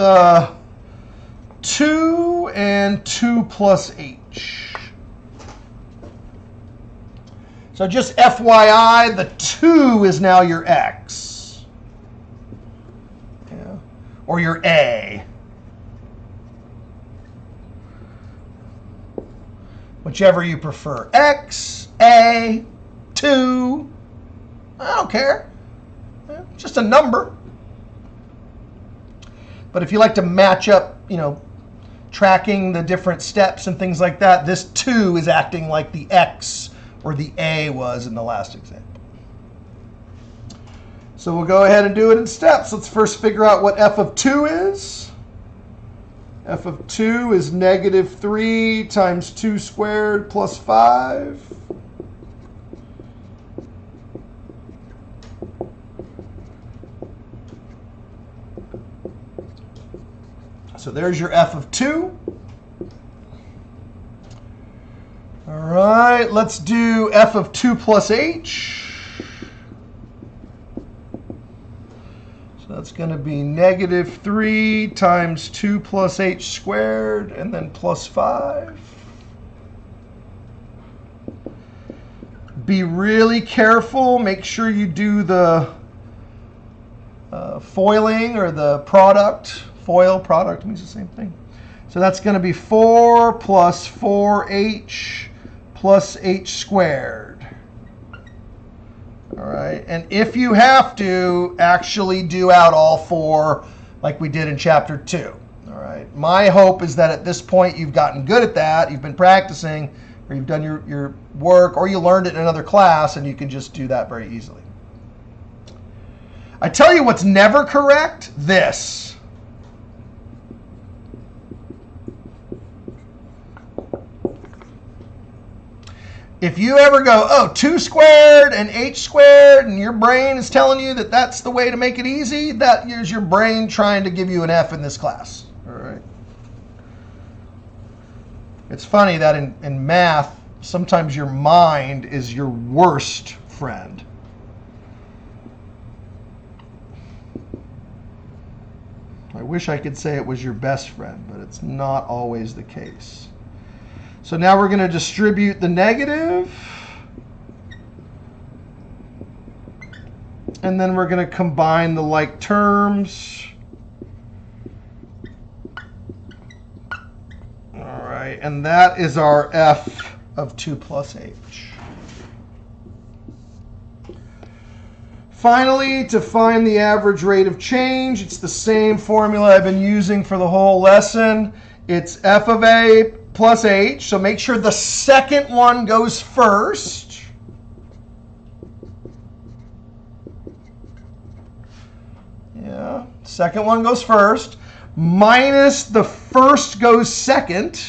2 and 2 plus h. So just FYI, the 2 is now your x. Yeah. Or your a. Whichever you prefer. X, a, 2. I don't care. Just a number. But if you like to match up, you know, tracking the different steps and things like that, this 2 is acting like the x or the a was in the last example. So we'll go ahead and do it in steps. Let's first figure out what f of 2 is. f of 2 is negative 3 times 2 squared plus 5. So there's your f of 2. All right, let's do f of 2 plus h. So that's going to be negative 3 times 2 plus h squared, and then plus 5. Be really careful. Make sure you do the foiling or the product. Foil, product means the same thing. So that's going to be 4 plus 4h plus h squared. All right, and if you have to, actually do out all 4 like we did in chapter 2. All right, my hope is that at this point you've gotten good at that, you've been practicing, or you've done your work, or you learned it in another class, and you can just do that very easily. I tell you what's never correct, this. If you ever go, oh, 2 squared and h squared, and your brain is telling you that that's the way to make it easy, that is your brain trying to give you an F in this class. All right. It's funny that in math, sometimes your mind is your worst friend. I wish I could say it was your best friend, but it's not always the case. So now we're going to distribute the negative. And then we're going to combine the like terms. All right, and that is our f of 2 plus h. Finally, to find the average rate of change, it's the same formula I've been using for the whole lesson. It's f of a plus h, so make sure the second one goes first. Yeah, second one goes first. Minus the first goes second.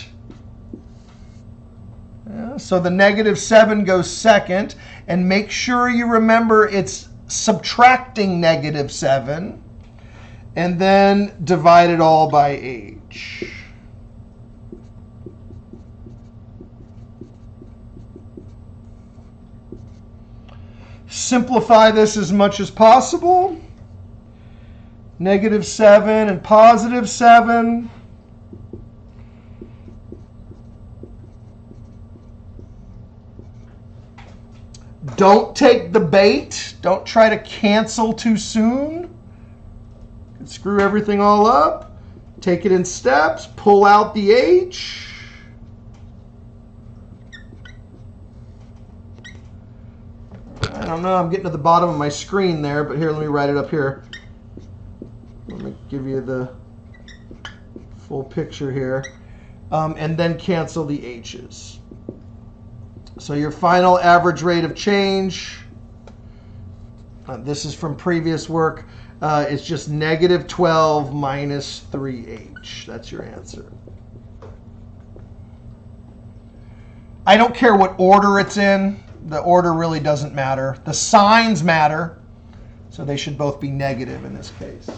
Yeah, so the negative 7 goes second. And make sure you remember it's subtracting negative 7. And then divide it all by h. Simplify this as much as possible. Negative 7 and positive 7. Don't take the bait. Don't try to cancel too soon. Screw everything all up. Take it in steps. Pull out the h. I don't know, I'm getting to the bottom of my screen there, but here, let me write it up here. Let me give you the full picture here. And then cancel the h's. So your final average rate of change, this is from previous work, it's just negative 12 minus 3h. That's your answer. I don't care what order it's in. The order really doesn't matter. The signs matter, so they should both be negative in this case.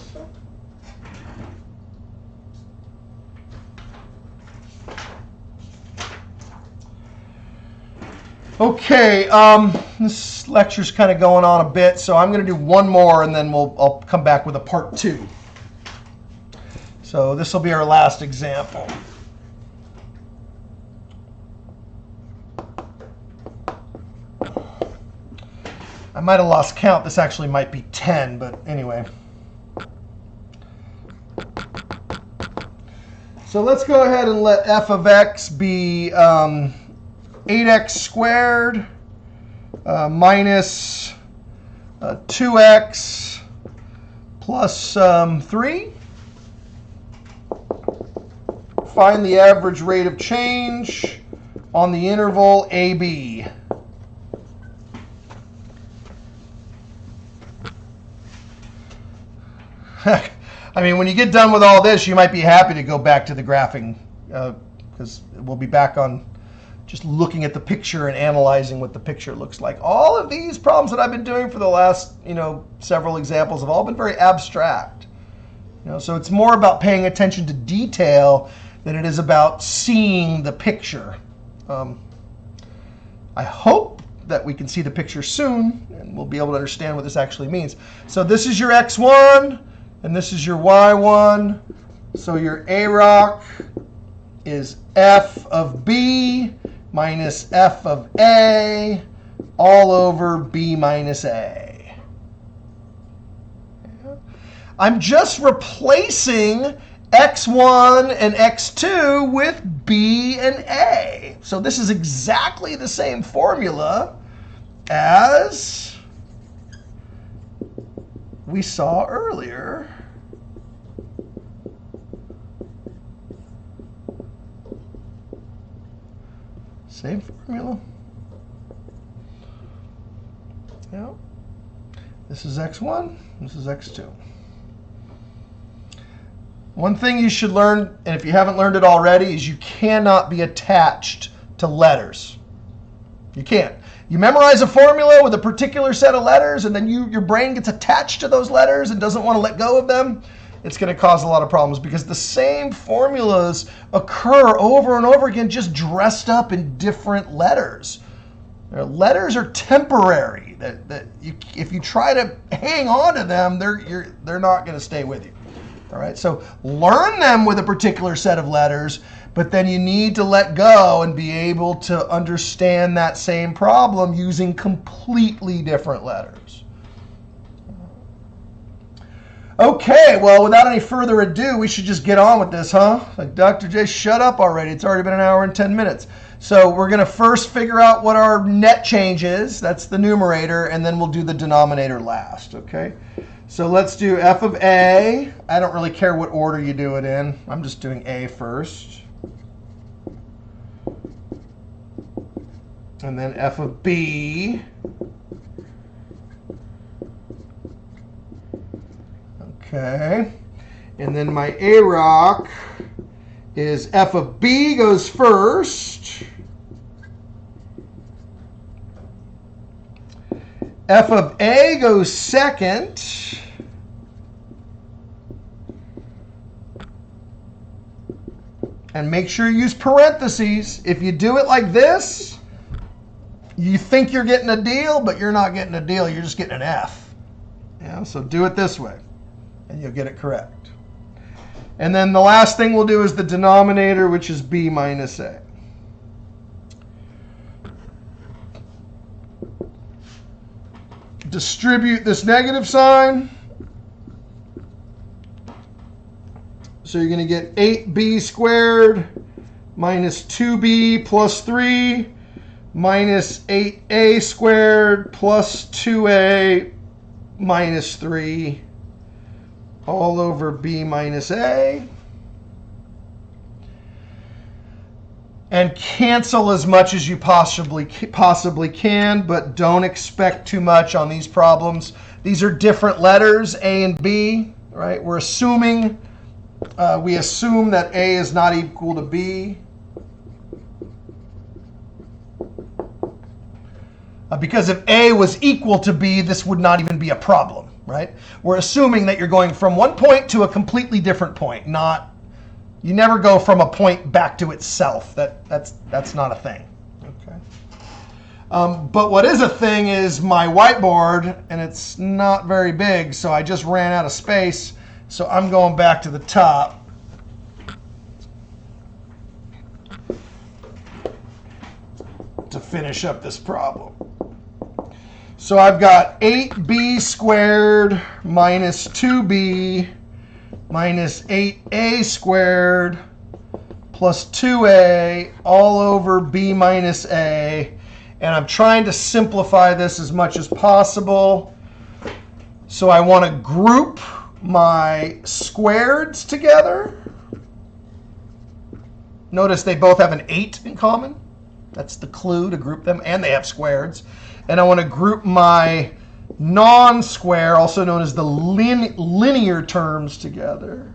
Okay, this lecture's kind of going on a bit, so I'm going to do one more, and then I'll come back with a part 2. So this will be our last example. I might have lost count. This actually might be 10, but anyway. So let's go ahead and let f of x be 8x squared minus 2x plus 3. Find the average rate of change on the interval AB. I mean, when you get done with all this, you might be happy to go back to the graphing, because we'll be back on just looking at the picture and analyzing what the picture looks like. All of these problems that I've been doing for the last, several examples have all been very abstract. So it's more about paying attention to detail than it is about seeing the picture. I hope that we can see the picture soon and we'll be able to understand what this actually means. So this is your x1 and this is your y1. So your AROC is f of b minus f of a all over b minus a. I'm just replacing x1 and x2 with b and a. So this is exactly the same formula as we saw earlier. Same formula. Yeah. This is x1, this is x2. One thing you should learn, and if you haven't learned it already, is you cannot be attached to letters. You can't. You memorize a formula with a particular set of letters, and then your brain gets attached to those letters and doesn't want to let go of them. It's going to cause a lot of problems because the same formulas occur over and over again, just dressed up in different letters. Letters are temporary. If you try to hang on to them, they're not going to stay with you. All right, so learn them with a particular set of letters, but then you need to let go and be able to understand that same problem using completely different letters. Okay, well, without any further ado, we should just get on with this, huh? Like, Dr. J, shut up already. It's already been an hour and 10 minutes. So we're going to first figure out what our net change is. That's the numerator, and then we'll do the denominator last, okay? So let's do f of a. I don't really care what order you do it in. I'm just doing a first. And then f of b. Okay. And then my AROC is f of b goes first. F of a goes second. And make sure you use parentheses. If you do it like this, you think you're getting a deal, but you're not getting a deal. You're just getting an F. Yeah, so do it this way, and you'll get it correct. And then the last thing we'll do is the denominator, which is b minus a. Distribute this negative sign. So you're going to get 8b squared minus 2b plus 3 minus 8a squared plus 2a minus 3 all over b minus a. And cancel as much as you possibly can, but don't expect too much on these problems. These are different letters, A and B, right? We're assuming, we assume that A is not equal to B. Because if A was equal to B, this would not even be a problem, right? We're assuming that you're going from one point to a completely different point, not, you never go from a point back to itself. That's not a thing. Okay. But what is a thing is my whiteboard, and it's not very big, so I just ran out of space. So I'm going back to the top. To finish up this problem. So I've got 8b squared minus 2b minus 8a squared plus 2a all over b minus a. And I'm trying to simplify this as much as possible. So I want to group my squareds together. Notice they both have an 8 in common. That's the clue to group them, and they have squareds. And I want to group my non-square, also known as the linear terms together.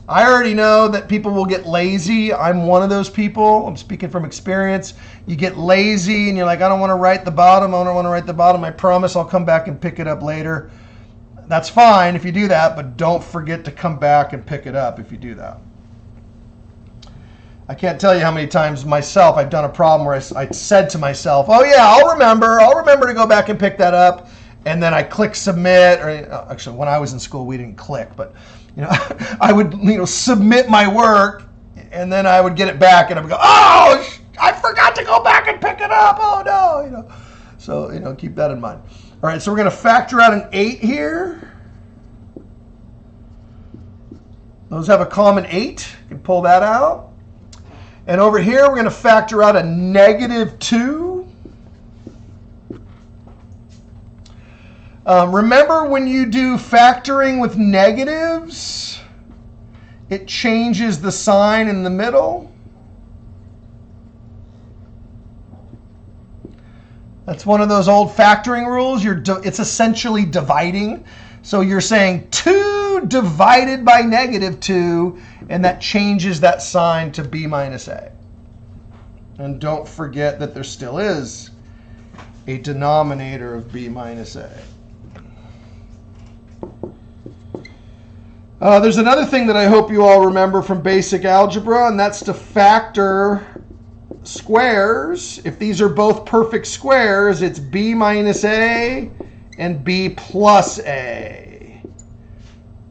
I already know that people will get lazy. I'm one of those people. I'm speaking from experience. You get lazy and you're like, I don't want to write the bottom. I don't want to write the bottom. I promise I'll come back and pick it up later. That's fine if you do that, but don't forget to come back and pick it up if you do that. I can't tell you how many times myself I've done a problem where I said to myself, oh yeah, I'll remember to go back and pick that up. And then I click submit, or actually when I was in school we didn't click, but I would submit my work, and then I would get it back, and I would go, oh, I forgot to go back and pick it up. Oh no, So keep that in mind. All right, so we're going to factor out an 8 here. Those have a common 8. You can pull that out. And over here we're going to factor out a -2. Remember, when you do factoring with negatives, it changes the sign in the middle. That's one of those old factoring rules. It's essentially dividing. So you're saying 2 divided by -2, and that changes that sign to b minus a. And don't forget that there still is a denominator of b minus a. There's another thing that I hope you all remember from basic algebra, and that's to factor squares. If these are both perfect squares, it's b minus a and b plus a.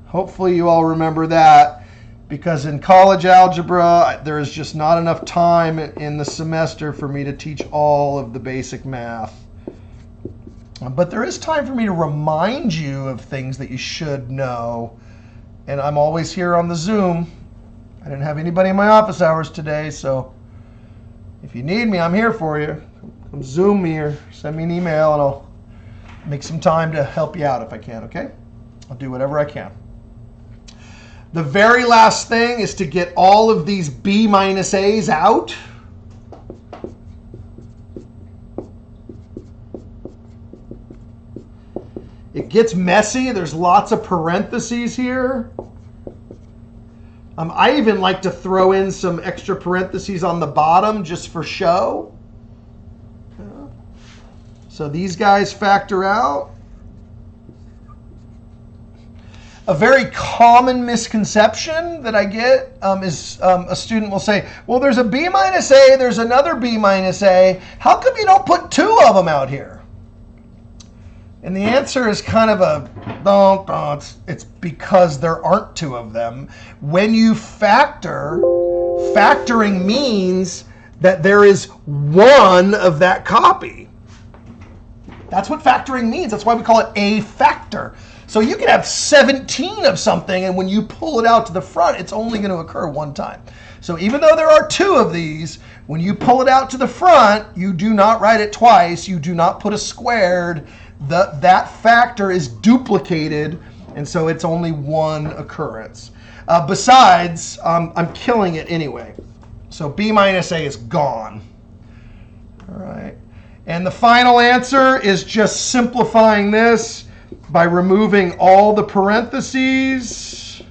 Hopefully you all remember that, because in college algebra, there is just not enough time in the semester for me to teach all of the basic math. But there is time for me to remind you of things that you should know. And I'm always here on the Zoom. I didn't have anybody in my office hours today, so if you need me, I'm here for you. Come Zoom me or send me an email, and I'll make some time to help you out if I can, okay? I'll do whatever I can. The very last thing is to get all of these b minus a's out. It gets messy. There's lots of parentheses here. I even like to throw in some extra parentheses on the bottom just for show. So these guys factor out. A very common misconception that I get is a student will say, well, there's a b minus a, there's another b minus a. How come you don't put 2 of them out here? And the answer is kind of a, it's because there aren't 2 of them. When you factor, factoring means that there is 1 of that copy. That's what factoring means. That's why we call it a factor. So you can have 17 of something, and when you pull it out to the front, it's only going to occur 1 time. So even though there are 2 of these, when you pull it out to the front, you do not write it twice. You do not put a squared. That factor is duplicated, and so it's only 1 occurrence. Besides, I'm killing it anyway. So b minus a is gone. All right. And the final answer is just simplifying this by removing all the parentheses.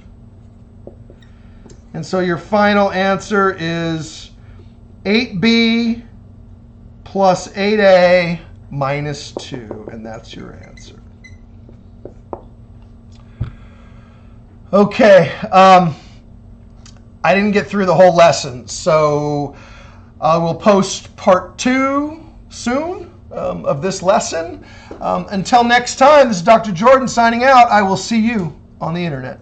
And so your final answer is 8b plus 8a minus 2, and that's your answer. Okay, I didn't get through the whole lesson, so I will post part 2 soon of this lesson. Until next time, this is Dr. Jordan signing out. I will see you on the internet.